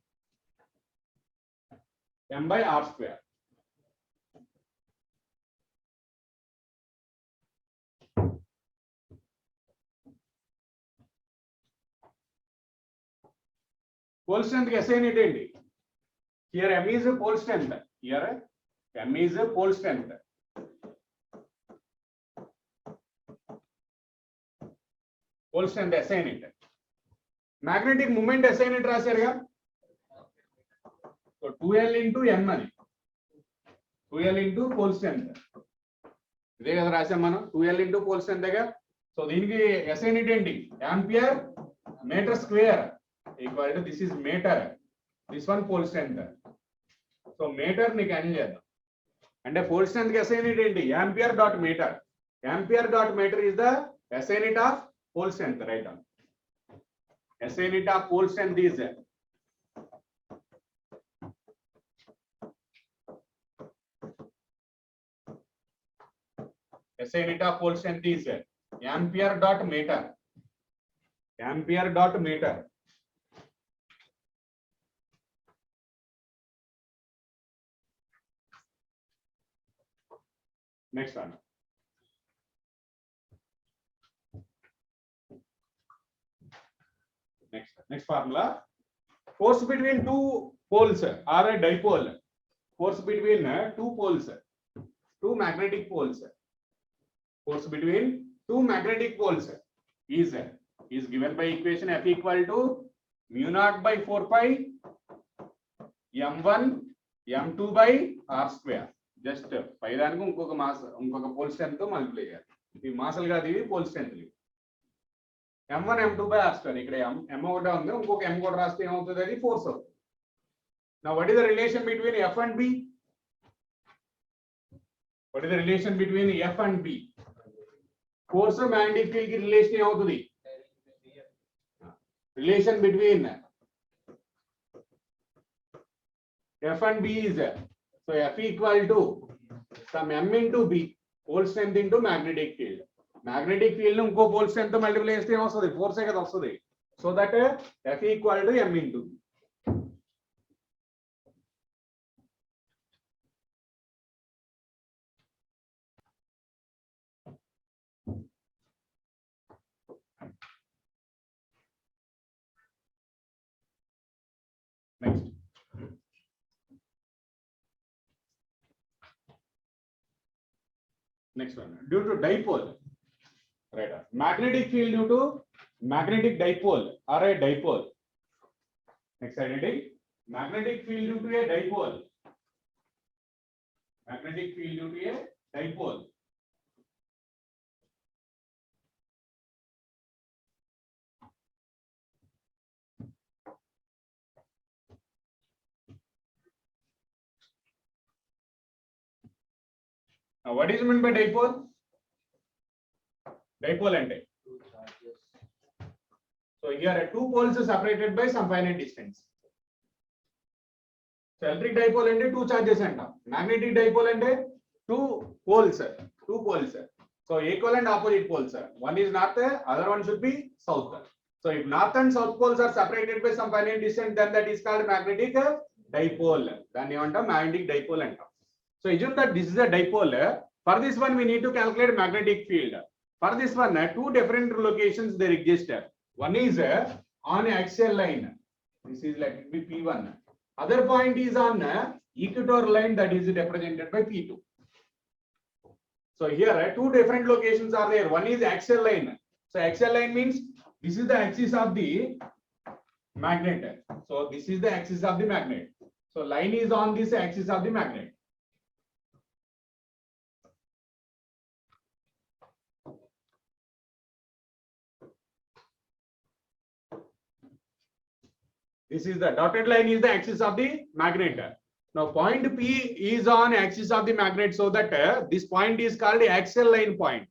M by r square. Pole strength కి SI unit ఏంటి? Here m is pole strength. Here m is pole strength. Pole strength SI unit. Magnetic moment SI unit రాశారుగా, so 2L into m అని, 2L into pole strength. ఇదే కదా రాసాం మనం, 2L into pole strength దగ్గర. So దీనికి SI unit ఏంటి, ampere metre square equal to this is metre, this one pole strength. So metre ని cancel చేద్దాం, అంటే పోల్ స్ట్రెంత్ కి SI unit ఏంటి, ampere dot metre. Ampere dot metre is the SI unit of pole strength. Right on. SI unit of pole strength is SI unit of pole strength is ampere dot meter. Ampere dot meter. Next one. Next formula. Force between two poles or a dipole. Force between two poles, two magnetic poles. Force between two magnetic poles is given by equation F equal to mu naught by 4 pi m1 m2 by r square. Just పైదానికి ఇంకొక pole strength తో multiply చేయాలి. ఈ మాసలు కాదు, ఇవి pole strength. m1 m2 by r square. ఇక్కడ m ఒకటే ఉంది, ఇంకొక m కూడా రాస్తే ఏమవుతుంది, అది ఫోర్స్ అవుతుంది. Now what is the relation between F and B? What is the relation between F and B? Force magnetic field की relation ఏమవుతుంది, relation between F and B is there. So F equal to some M into B, pole strength into magnetic field. Magnetic field inko pole strength multiply cheste em ostadi, force kada ostadi. So that F equal to M into B. Next. Next one. Due to dipole, right? Magnetic field due to magnetic dipole or a dipole. Next identity. Magnetic field due to a dipole. Magnetic field due to a dipole. Now, what is meant by dipole? Dipole and so here two poles are separated by some finite distance. So electric dipole and two charges and magnetic dipole and two poles. So equal and opposite poles. One is north, other one should be south. So if north and south poles are separated by some finite distance, then that is called magnetic dipole. Then you want a magnetic dipole and so assume that this is a dipole. For this one, we need to calculate magnetic field. For this one, two different locations there exist. One is on axial line. This is let it be P1. Other point is on equator line, that is represented by P2. So here two different locations are there. One is axial line. So axial line means this is the axis of the magnet. So this is the axis of the magnet. So line is on this axis of the magnet. This is the dotted line is the axis of the magnet. Now point P is on axis of the magnet, so that this point is called axial line point.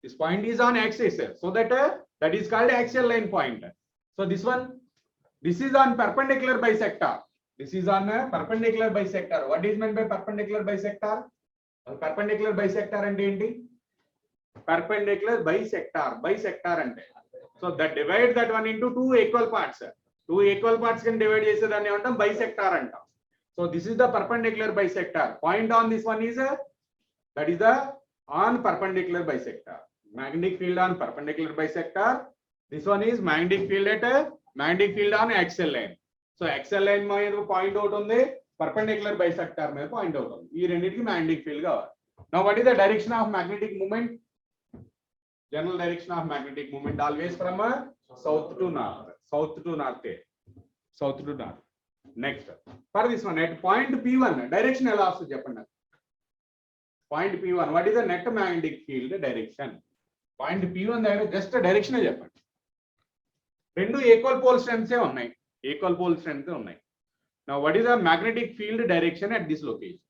This point is on axis, so that that is called axial line point. So this one, this is on perpendicular bisector. This is on a perpendicular bisector. What is meant by perpendicular bisector? Perpendicular bisector and enti? Perpendicular bisector. Bisector ante. So that divide that one into two equal parts. Two equal parts can divide chesedani antam bisector antam. So this is the perpendicular bisector. Point on this one is that is the on perpendicular bisector. Magnetic field on perpendicular bisector. This one is magnetic field at magnetic field on axial line. So axial line మీద point out ఉంది, perpendicular bisector మీద point out ఉంది. ఈ రెండిటికి magnetic field కావాలి. Now what is the direction of magnetic movement? General direction of magnetic movement always from south to north. South to north. South to north. Next, for this one at point P1, direction ఎలా వస్తుంది చెప్పండి. Point P1, what is the net magnetic field direction? Point P1 దగ్గర just direction చెప్పండి. రెండు equal pole strengths ఉన్నాయి. Equal pole strength ఉన్నాయి. Now what is the magnetic field direction at this location?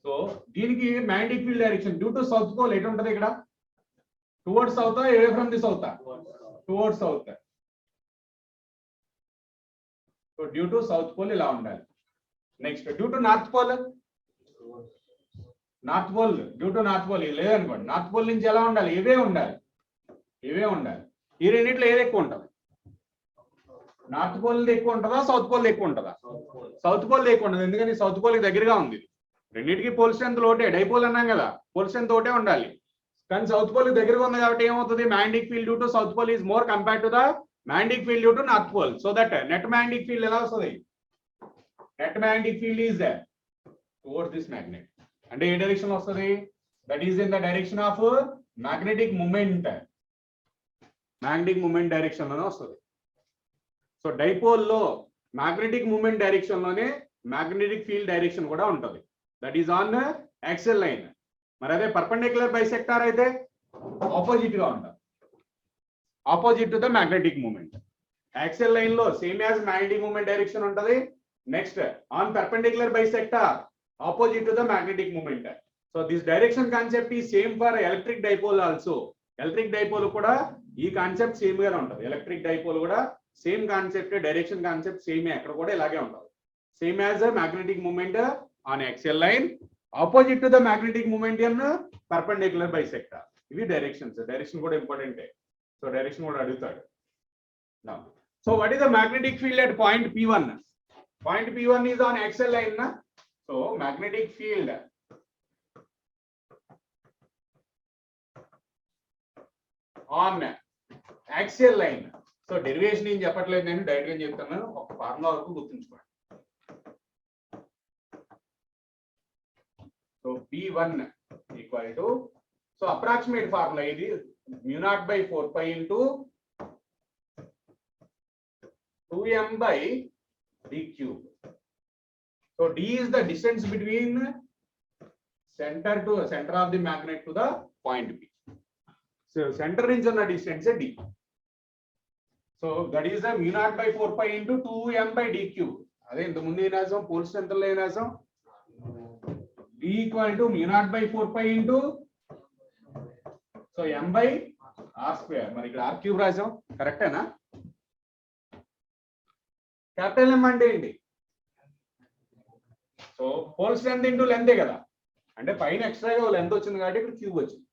So దీనికి magnetic field direction due to south pole ఎటు ఉంటది ఇక్కడ? Towards south or away from the south? Towards south. So due to south pole ఇలా ఉండాలి. Next, due to north pole. North pole, due to north pole లేదనుకోండి. North pole నుంచి ఎలా ఉండాలి? ఇవే ఉండాలి. ఇవే ఉండాలి. ఈ రెండిట్లో ఏది ఎక్కువ ఉంటుంది? నార్త్ పోల్ ఎక్కువ ఉంటుందా, సౌత్ పోల్ ఎక్కువ ఉంటుందా? సౌత్ పోల్ ఎక్కువ ఉంటుంది. ఎందుకని సౌత్ పోల్ దగ్గరగా ఉంది. రెండింటికి పోల్ స్ట్రెంత్ ఒకటే, డైపోల్ అన్నాం కదా, పోల్ స్ట్రెంత్ ఒకటే ఉండాలి. కానీ సౌత్ పోల్ దగ్గరగా ఉంది కాబట్టి ఏమవుతుంది, magnetic field due to south pole is more compared to the magnetic field due to north pole. So that net magnetic field ఎలా వస్తుంది? Net magnetic field is towards this magnet. అంటే ఏ direction లో వస్తుంది? That is in the direction of magnetic moment. Magnetic moment direction లోనే వస్తుంది. So dipole లో magnetic moment direction లోనే మ్యాగ్నెటిక్ ఫీల్డ్ డైరెక్షన్ కూడా ఉంటుంది. That is on axial line. మరి అదే పర్పెండిక్యులర్ బైసెక్టార్ అయితే ఆపోజిట్ గా ఉంటుంది, opposite to the magnetic moment. Axial line లో same as magnetic moment direction ఉంటుంది. Next on perpendicular bisector opposite to the magnetic moment. So this direction concept ఈ same for electric dipole also. Electric dipole కూడా ఈ concept same గానే ఉంటుంది. Electric dipole కూడా same concept, direction concept సేమే, అక్కడ కూడా ఇలాగే ఉంటుంది. same as a magnetic moment on axial line, opposite to the magnetic moment in perpendicular bisector. Ivi directions. Direction kuda important. So direction kuda adutadu. Now, so what is the magnetic field at point P1? Point P1 is on axial line. So magnetic field on axial line. So derivation in చెప్పట్లేదు నేను direct గా చెప్తాను ఒక formula వరకు గుర్తుంచుకోండి. So P1 equal to, so approximate formula ఇది mu naught by 4 pi into 2m by d cube. So d is the distance between center of the magnet to the point P. So center నుంచి ఉన్న distance d. So that is the mu naught by 4 pi into 2m by d cube. అదే ఇంత ముందు ఏం రాసాం, pole strength లో ఏం రాసాం, d equal to mu naught by 4 pi into, so m by r square. మరి ఇక్కడ r cube రాసాం, కరెక్టేనా? క్యాపిటల్ M అంటే ఏంటి? So pole strength into length కదా, అంటే పైన ఎక్స్ట్రాగా లెంత్ వచ్చింది కాబట్టి ఇక్కడ క్యూబ్ వచ్చింది.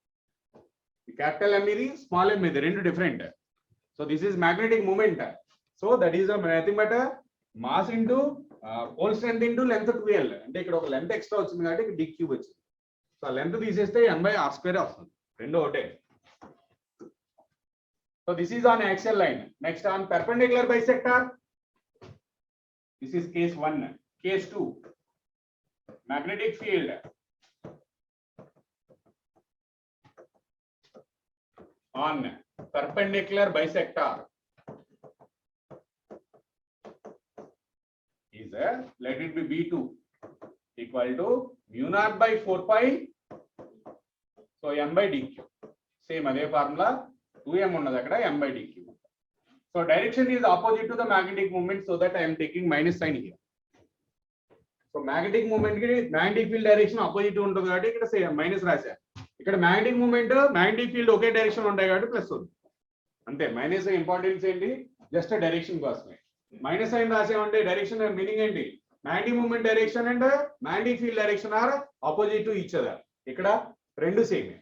క్యాపిటల్ M ఇది, స్మాల్ m ఇది, రెండు different. So this is magnetic moment. So that is nothing but mass into pole strength into length 2l. అంటే ఇక్కడ ఒక లెంత్ ఎక్స్ట్రా వచ్చింది కాబట్టి ఇక్కడ d క్యూబ్ వచ్చింది. సో లెంత్ తీసేస్తే m by r square వస్తుంది, రెండు ఒకటే. So this is on axial line. Next on perpendicular bisector, this is case 1. Case 2, magnetic field on perpendicular bisector is let it be B2 equal to mu naught by 4 pi, so m by d cube. Same అదే formula, 2m ఉన్నది అక్కడ, m by d cube. So direction is opposite to the magnetic moment, so that I am taking minus sign here. So magnetic moment ki magnetic field direction opposite ఉంటుంది కాబట్టి ఇక్కడ same minus రాశా. ఇక్కడ magnetic moment magnetic field ఒకే direction ఉంటాయి కాబట్టి plus ఉంది. అంతే, minus importance ఏంటి, just direction కోసమే. మైనస్ సైన్ రాసామంటే డైరెక్షన్ మీనింగ్ ఏంటి, magnetic moment direction and magnetic field direction are opposite to each other. ఇక్కడ రెండు సేమ్,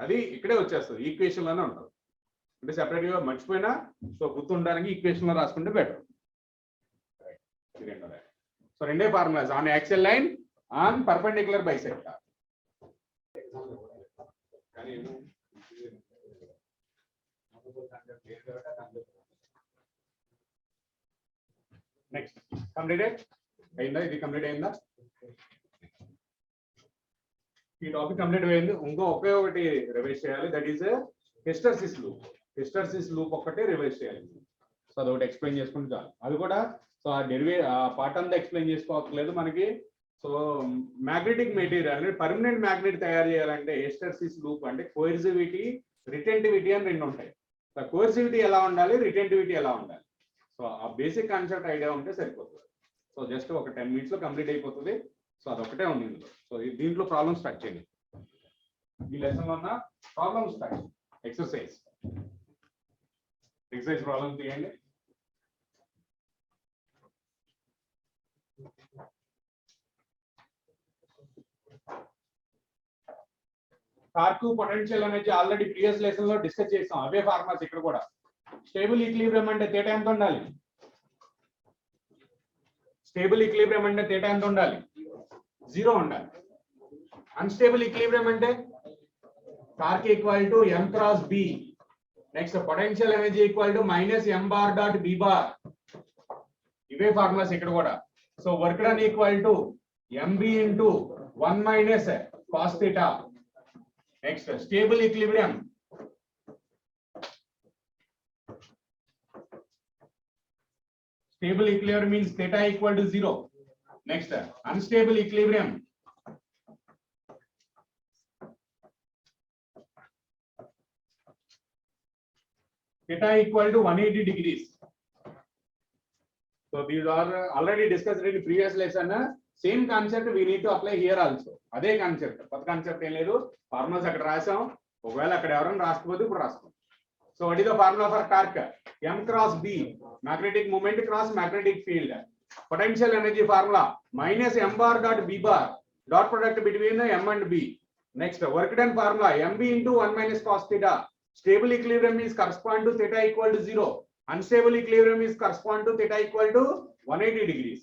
అది ఇక్కడే వచ్చేస్తుంది, ఈక్వేషన్ లోనే ఉంటుంది. అంటే సెపరేట్ గా మర్చిపోయినా సో గుర్తుండడానికి ఈక్వేషన్ లో రాసుకుంటే బెటర్. సో రెండే formulas on axial line, on perpendicular bisector. Next completed అయిందా, ఇది కంప్లీట్ అయిందా, ఈ టాపిక్ కంప్లీట్ అయింది. ఇంకో ఒకే ఒకటి రివైజ్ చేయాలి, that is hysteresis loop. Hysteresis loop ఒక్కటే రివైజ్ చేయాలి. సో అదొకటి ఎక్స్ప్లెయిన్ చేసుకుంటే చాలు. అది కూడా సో ఆ పార్ట్ అంతా ఎక్స్ప్లెయిన్ చేసుకోవట్లేదు మనకి. సో మ్యాగ్నెటిక్ మెటీరియల్ అంటే పర్మనెంట్ మ్యాగ్నెట్ తయారు చేయాలంటే హిస్టెరిసిస్ లూప్ అంటే కోఎర్సివిటీ, రిటెంటివిటీ అని రెండు ఉంటాయి. సో కోఎర్సివిటీ ఎలా ఉండాలి, రిటెంటివిటీ ఎలా ఉండాలి, సో ఆ బేసిక్ కాన్సెప్ట్ ఐడియా ఉంటే సరిపోతుంది. సో జస్ట్ ఒక 10 minutes లో కంప్లీట్ అయిపోతుంది. సో అదొకటే ఉంది ఇందులో. సో దీంట్లో ప్రాబ్లమ్ స్టార్ట్ చేయండి. ఈ లెసన్ లో ఉన్న ప్రాబ్లమ్ స్టార్ట్, ఎక్సర్సైజ్ ప్రాబ్లమ్ తీయండి. టార్క్, పొటెన్షియల్ అనేది ఆల్రెడీ ప్రీవియస్ లెసన్ లో డిస్కస్ చేసాం, అవే ఫార్ములాస్ ఇక్కడ కూడా. స్టేబుల్ ఈక్విలిబ్రియం అంటే తేటా ఎంత ఉండాలి, స్టేబుల్ ఈక్విలిబ్రియం అంటే తేటా ఎంత ఉండాలి, 0 ఉండాలి. అన్స్టేబుల్ ఈక్విలిబ్రియం అంటే torque equal to m cross b. Next potential energy equal to minus m bar dot b bar. ఇవే ఫార్ములాస్ ఇక్కడ కూడా. So work done equal to mb into 1 minus cos theta. Next stable equilibrium, stable equilibrium means theta equal to 0. Next, unstable equilibrium, theta equal to 180 degrees. So these are already discussed in the previous lesson. Same concept we need to apply here also. అదే concept, కొత్త concept ఏం లేదు. Formulas అక్కడ రాసాం, ఒకవేళ అక్కడ ఎవరైనా రాసుకోవద్దు, ఇప్పుడు రాసుకో. So what is the formula for torque? M cross B, magnetic moment cross magnetic field. Potential energy formula minus m bar dot b bar dot product between m and b. Next, work done formula mb into 1 minus cos theta. Stable equilibrium is correspond to theta equal to 0. Unstable equilibrium is correspond to theta equal to 180 degrees.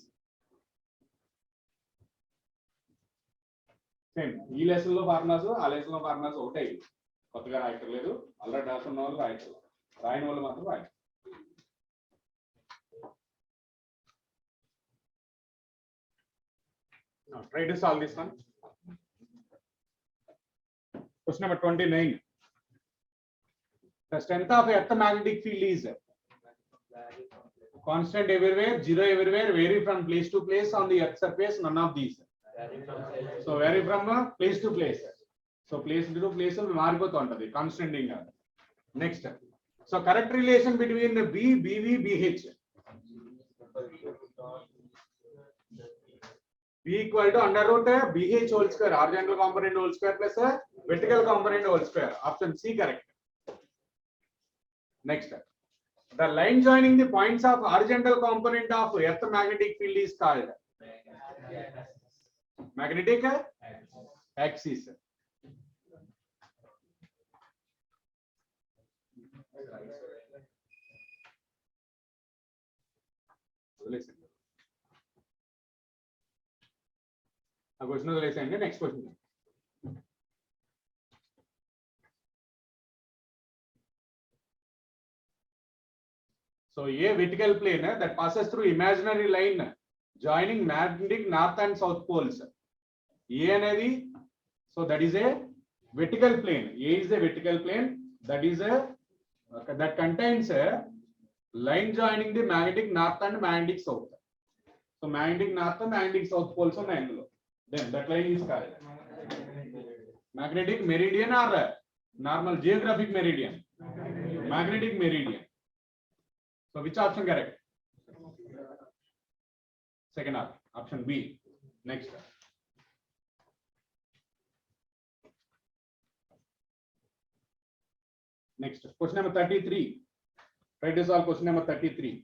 Same. ఈ lesson లో formulas ఆ lesson లో formulas ఒకటే, కొత్తగా రాయట్లేదు. Already రాసున్న వాళ్ళు రాయట్లేదు, రాయని వాళ్ళు మాత్రం రాయట్లేదు. Try to solve this one. Question number 29. The strength of earth magnetic field is constant everywhere, zero everywhere, vary from place to place on the earth surface, none of these. So vary from place to place. So place to place మారిపోతూ ఉంటది, constant ఏం కాదు. Next, so correct relation between B BV BH. B equal to under root BH whole square, horizontal component whole square plus vertical component whole square. Option C correct. Next, the line joining the points of horizontal component of earth magnetic field is called magnetic axis. A question వదిలేసేయండి, next question. So a vertical plane that passes through imaginary line joining magnetic north and south poles. A అనేది, so that is a vertical plane. A is a vertical plane that is a that contains a line joining the magnetic north and magnetic south. So magnetic north and magnetic south poles ఉన్నాయి అందులో. Then that line is called magnetic meridian or normal geographic meridian. Magnetic meridian. So which option correct? Second option B. Next, question number 33. Try to solve question number 33.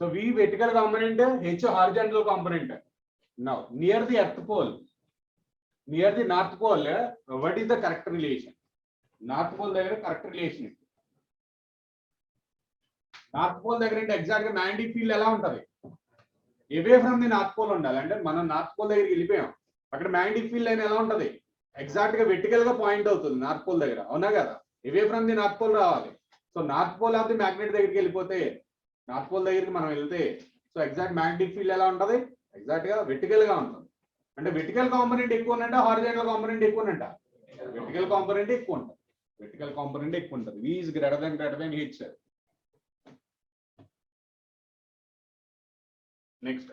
So V vertical component, H horizontal component. Now near the earth pole, near the north pole, what is the correct relation? North pole దగ్గర correct relation. North pole దగ్గర అంటే exact గా magnetic field ఎలా ఉంటది? Away from the north pole ఉండాలి. అంటే మనం north pole దగ్గరికి వెళ్ళిపోయాం, అక్కడ magnetic field లైన్ ఎలా ఉంటది? ఎగ్జాక్ట్ గా vertical గా పాయింట్ అవుతుంది north pole దగ్గర, అవునా కదా? Away from the north pole రావాలి. So north pole of the magnet దగ్గరికి వెళ్ళిపోతే, నార్త్ పోల్ దగ్గరికి మనం వెళ్తే, సో ఎగ్జాక్ట్ మ్యాగ్నెటిక్ ఫీల్డ్ ఎలా ఉంటది? ఎగ్జాక్ట్ గా వెర్టికల్ గా ఉంటుంది. అంటే వెర్టికల్ కాంపోనెంట్ ఎక్కువ ఉందంట, హారిజాంటల్ కాంపోనెంట్ ఎక్కువ ఉందంట? వెర్టికల్ కాంపోనెంట్ ఎక్కువ ఉంటుంది. వెర్టికల్ కాంపోనెంట్ ఎక్కువ ఉంటుంది. V is greater than H. Next,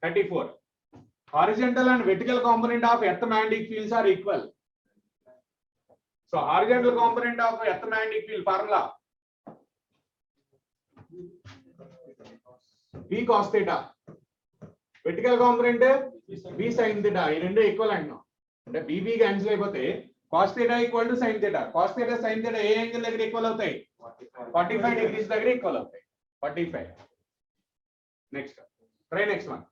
34. Horizontal and vertical component of earth magnetic fields are equal. So horizontal component of earth magnetic field formula B cos theta, vertical component B sin theta. ఈ రెండు equal అంటున్నాం. అంటే BB cancel అయిపోతే cos theta equal to sin theta. cos theta sin theta A angle దగ్గర equal అవుతాయి? 45 degrees దగ్గర equal అవుతాయి. 45. Next, try next one.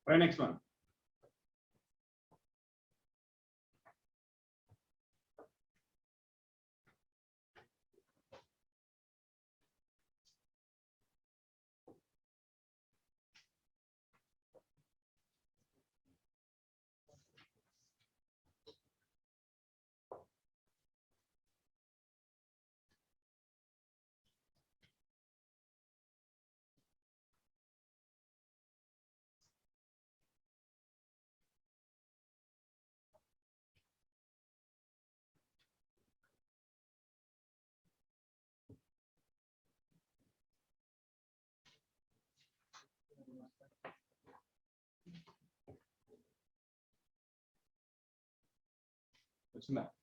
Try next one.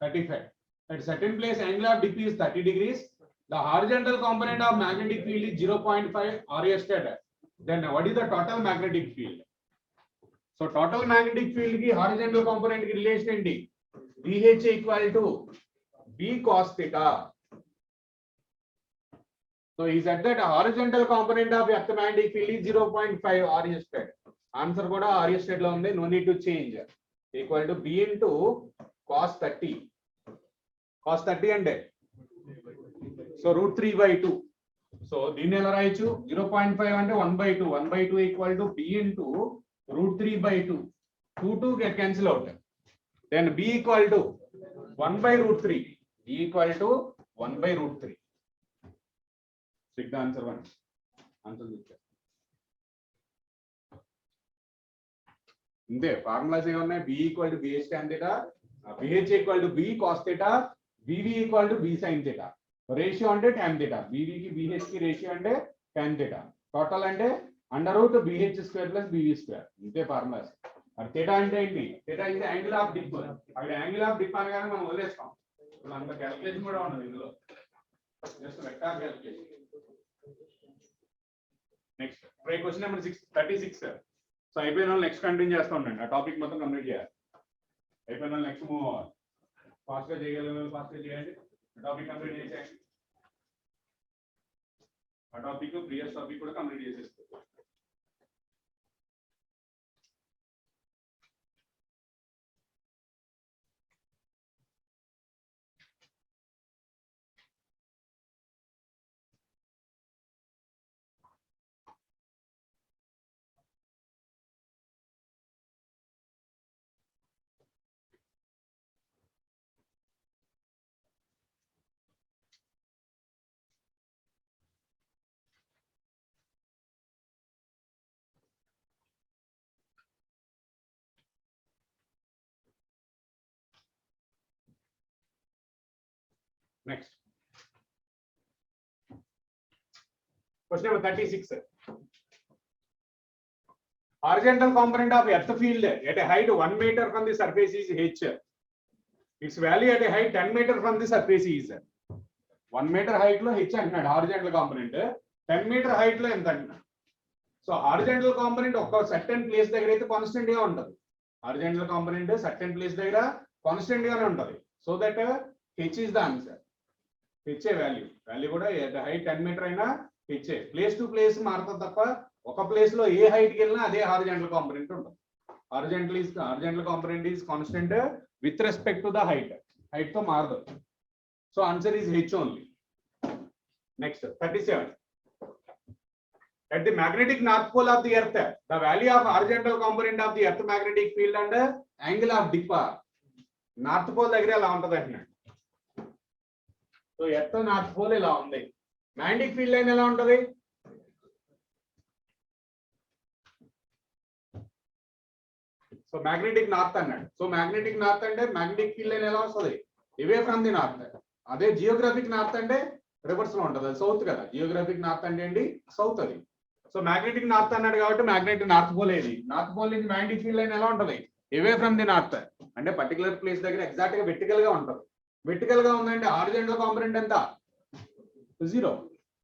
35. At certain place, angle of dip is 30 degrees. The horizontal component of magnetic field is 0.5 RS. Then what is the total magnetic field? So total magnetic field ki horizontal component ki relation enti? BH equal to B cos theta. So he said that a horizontal component of earth magnetic field is 0.5 RS. Answer kuda RS lo undi, no need to change. Equal to B into cos 30. Cos 30 ante. So root 3 by 2. So దీన్ని ఎలా రాయొచ్చు 0.5 అంటే 1/2 1/2 equal to b into root 3 by 2 2 get cancel out, then b equal to 1 by root 3, b equal to 1 by root 3. Check the answer one. Answer ఇంతే formulas ఏమన్నాయి b equal to bh tan theta, bh equal to b cos theta, bv equal to b sin theta. Ratio అంటే tan theta, bv కి bh కి ratio అంటే tan theta, total అంటే under root bh square plus bv square. ఇంతే formulas. మరి theta అంటే ఏంటి? theta is angle of dip. అక్కడ యాంగిల్ ఆఫ్ డిప్ అనగానే మనం వదిలేస్తాం. ఇప్పుడు అంత క్యాలిక్యులేషన్ కూడా ఉండదు ఇందులో, just vector calculation. Next try question number 36. So అయిపోయిన వాళ్ళు నెక్స్ట్ కంటిన్యూ చేస్తూ ఉండండి, ఆ టాపిక్ మొత్తం కంప్లీట్ చేయాలి. అయిపోయిన వాళ్ళు నెక్స్ట్ మూవ్ అవ్వాలి. ఫాస్ట్ గా చేయగలిగిన ఫాస్ట్ గా చేయండి, టాపిక్ కంప్లీట్ చేసేయండి. ఆ టాపిక్ ప్రీవియస్ టాపిక్ కూడా కంప్లీట్ చేసేస్తారు. Next. Question number 36. Horizontal component of earth field at a height 1 meter from the surface is h. Its value at a height 10 meter from the surface is 1 meter height lo h antunnadu. Horizontal component 10 meter height lo enta antunnadu. So horizontal component oka certain place దగ్గర అయితే constant గా ఉంటది. Horizontal component certain place దగ్గర constant గానే ఉంటది. So that h is the answer. H value కూడా height 10 metre అయినా H. Place to place మారుతుంది తప్ప ఒక ప్లేస్ లో ఏ హైట్ కి వెళ్ళినా అదే హారిజాంటల్ కాంపోనెంట్ ఉంటుంది. Horizontal component is constant with respect to the height తో మారదు. So answer is H only. Next 37. At the magnetic north pole of the earth, the value of horizontal component of the earth magnetic field and angle of dip. North pole దగ్గర ఎలా ఉంటుంది అంటున్నాడు. So earth north pole ఇలా ఉంది, magnetic field line ఎలా ఉంటది? So magnetic north అన్నాడు. So magnetic north అంటే మ్యాగ్నెటిక్ ఫీల్డ్ లైన్ ఎలా వస్తుంది? Away from the north. అదే జియోగ్రఫిక్ నార్త్ అంటే రివర్స్ లో ఉంటది, అది సౌత్ కదా. జియోగ్రఫిక్ నార్త్ అంటే ఏంటి? సౌత్ అది. సో మ్యాగ్నెటిక్ నార్త్ అన్నాడు కాబట్టి మ్యాగ్నెటిక్ నార్త్ పోల్ ఏది? నార్త్ పోల్ నుంచి మ్యాగ్నెటిక్ ఫీల్డ్ లైన్ ఎలా ఉంటది? Away from the north. అంటే పర్టికులర్ ప్లేస్ దగ్గర ఎగ్జాక్ట్ గా వెర్టికల్ గా ఉంటది. వెర్టికల్ గా ఉందంటే హారిజాంటల్ కాంపోనెంట్ ఎంత? 0.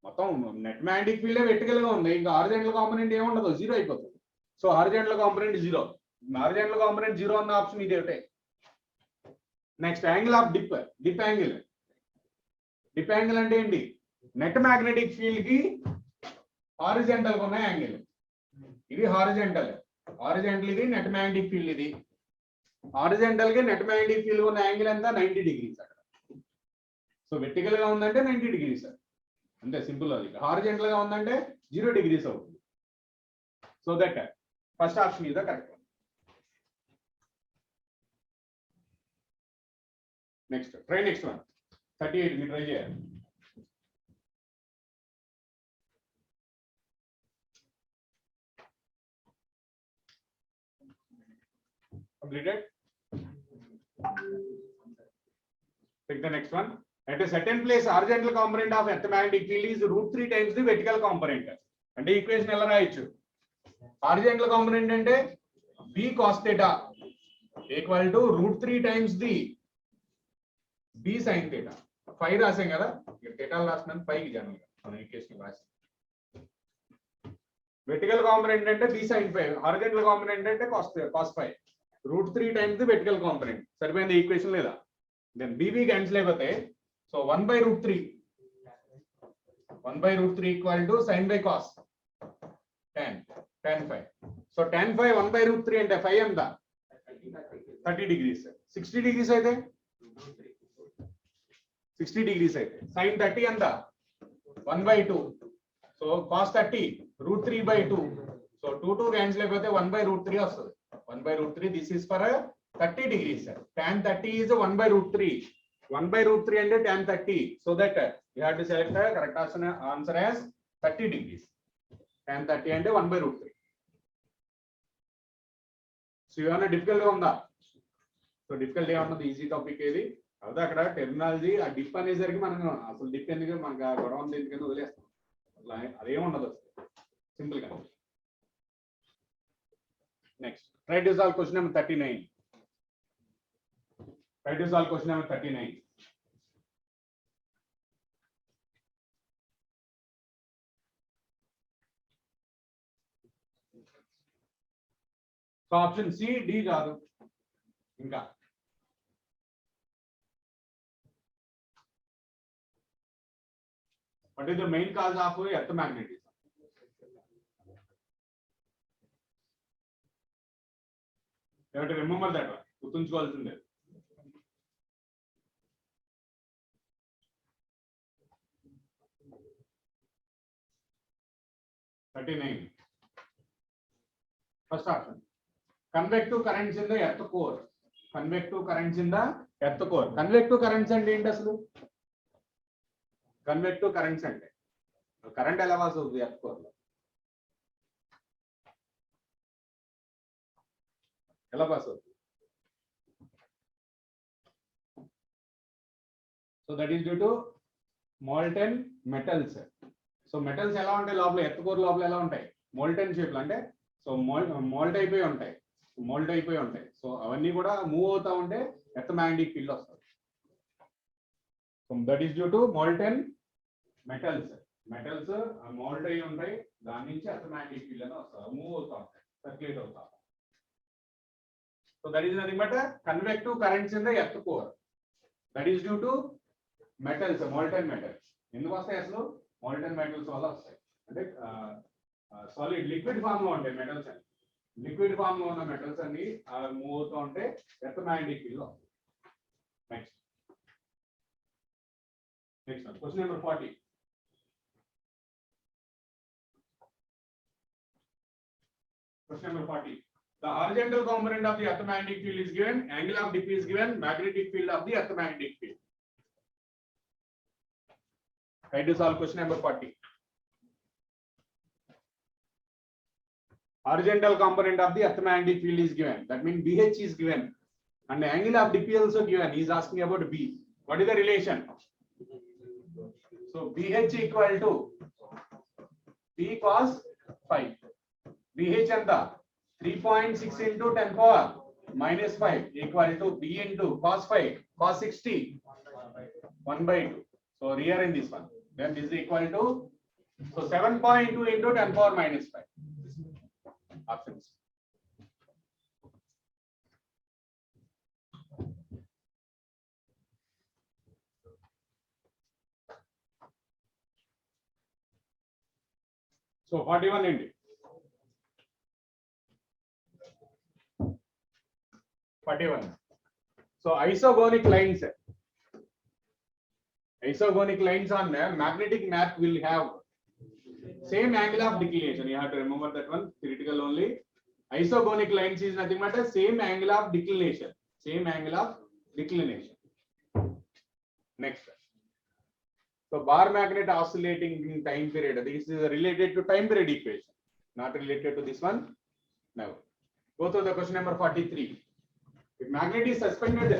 మొత్తం నెట్ మ్యాగ్నెటిక్ ఫీల్డ్ వెర్టికల్ గా ఉంది, ఇంకా హారిజాంటల్ కాంపోనెంట్ ఏముండదు, 0 అయిపోతుంది. So horizontal component 0. Horizontal component 0 అన్న ఆప్షన్ ఇది ఒకటే. Next angle of dip. Dip angle అంటే ఏంటి? నెట్ మ్యాగ్నెటిక్ ఫీల్డ్ కి హారిజాంటల్ గా ఉన్న యాంగిల్. ఇది హారిజాంటల్ ఇది నెట్ మ్యాగ్నెటిక్ ఫీల్డ్. ఇది హారిజాంటల్ కి నెట్ మ్యాగ్నెటిక్ ఫీల్డ్ ఉన్న యాంగిల్ ఎంత? 90 degrees అక్కడ. సో వెర్టికల్ గా ఉందంటే 90 degrees అంతే, సింపుల్ అది. హారిజాంటల్ గా ఉందంటే 0 degrees అవుతుంది. So that first option is the correct. Next next one 38. మీరు ట్రై చేయాలి. Completed. Take the next one. At a certain place, horizontal component of earth magnetic field is root 3 times the vertical component. అంటే equation ఎలా రాయొచ్చు? Horizontal component అంటే b cos theta equal to root 3 times the b sin theta. Phi రాసాం కదా, ఇక్కడ theta రాస్తున్నాను, phi కి general గా మనం ఈక్వేషన్ రాసాం. వెర్టికల్ కాంపోనెంట్ అంటే b sin phi, horizontal component అంటే cos phi. √3 times the vertical component. సరిపోయింది ఈక్వేషన్ లేదా? దెన్ bb క్యాన్సిల్ అయిపోతే, so 1/√3 equal to sin by cos tan phi. So tan phi 1/√3 అంటే phi ఎంత? 30 degrees. 60 degrees అయితే 60 degrees అయితే sin 30 ఎంత? 1/2. So cos 30 √3/2. So 2 cancel అయిపోతే 1/√3 వస్తుంది. 1/√3. This is for 30 degrees. Tan 30 is 1/√3. 1/√3 and tan 30. So that you have to select the correct answer as 30 degrees. Tan 30 and 1/√3. So you are difficult on that. So difficult on the easy topic ఏది అవుతా అక్కడ terminology ఆ dip అనేసరికి మనం అసలు dip ఎందుకు మనకు గొడవ ఉంది ఎందుకని వదిలేస్తాం. అట్లా అదేముండదు, సింపుల్ గా. Next, try to solve question number 39. Try to solve question number 39. So option C, D కాదు ఇంకా. What is the main cause of earth magnetism? You have to remember that one. గుర్తుంచుకోవాల్సిందే. First option. Convective currents in the earth core. Convective currents in the earth core. Convective currents అంటే ఏంటి అసలు? Convective currents అంటే current ఎలా pass అవుతుంది earth core లో? ఎలా pass అవుతుంది? So that is due to molten metals. So metals ఎలా ఉంటాయి లోపల, ఎర్త్ కోర్ లోపల ఎలా ఉంటాయి? మోల్టెన్ షేప్ లో, అంటే సో మోల్ట్ అయిపోయి ఉంటాయి. సో అవన్నీ కూడా మూవ్ అవుతా ఉంటే ఎర్త్ మ్యాగ్నెటిక్ ఫీల్డ్ వస్తుంది. So that is due to molten metals. Metals moult అయి ఉంటాయి, దాని నుంచి ఎర్త్ మ్యాగ్నెటిక్ ఫీల్డ్ అని వస్తుంది, మూవ్ అవుతా ఉంటాయి, సర్క్యులేట్ అవుతా. So that is nothing but convective currents in the earth core. That is due to metals, molten metals. ఎందుకు వస్తాయి అసలు? మోల్టెన్ మెటల్స్ వల్ల వస్తాయి. అంటే సాలిడ్ లిక్విడ్ ఫామ్ లో ఉంటాయి మెటల్స్ అన్ని. లిక్విడ్ ఫామ్ లో ఉన్న మెటల్స్ అన్ని మూవ్ అవుతూ ఉంటే ఎర్త్ మ్యాగ్నెటిక్ ఫీల్డ్ వస్తుంది. Next question number 40. Question number 40. The horizontal component of the earth magnetic field is given, angle of dip is given, magnetic field of the earth magnetic field. Try to solve question number 40. Horizontal component of the earth magnetic field is given. That means BH is given, and the angle of dip is also given. He is asking about B. What is the relation? So BH equal to B cos phi. BH ఎంత? 3.6 into 10 power minus 5 equal to B into cos 5, cos 60, 1/2. So rearrange this one. Then this is equal to, so 7.2 into 10 power minus 5. Options. So 41 into 41. So isogonic lines on magnetic map will have same angle of declination. You have to remember that one, theoretical only. Isogonic lines is nothing but the same angle of declination. Next. So bar magnet oscillating in time period. This is related to time period equation, not related to this one. Now go to the question number 43. If magnet is suspended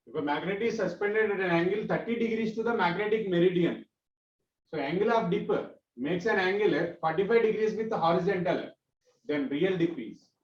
If a magnet is suspended at an angle 30 degrees to the magnetic meridian, so angle of dip makes an angle at 45 degrees with the horizontal, then real dip is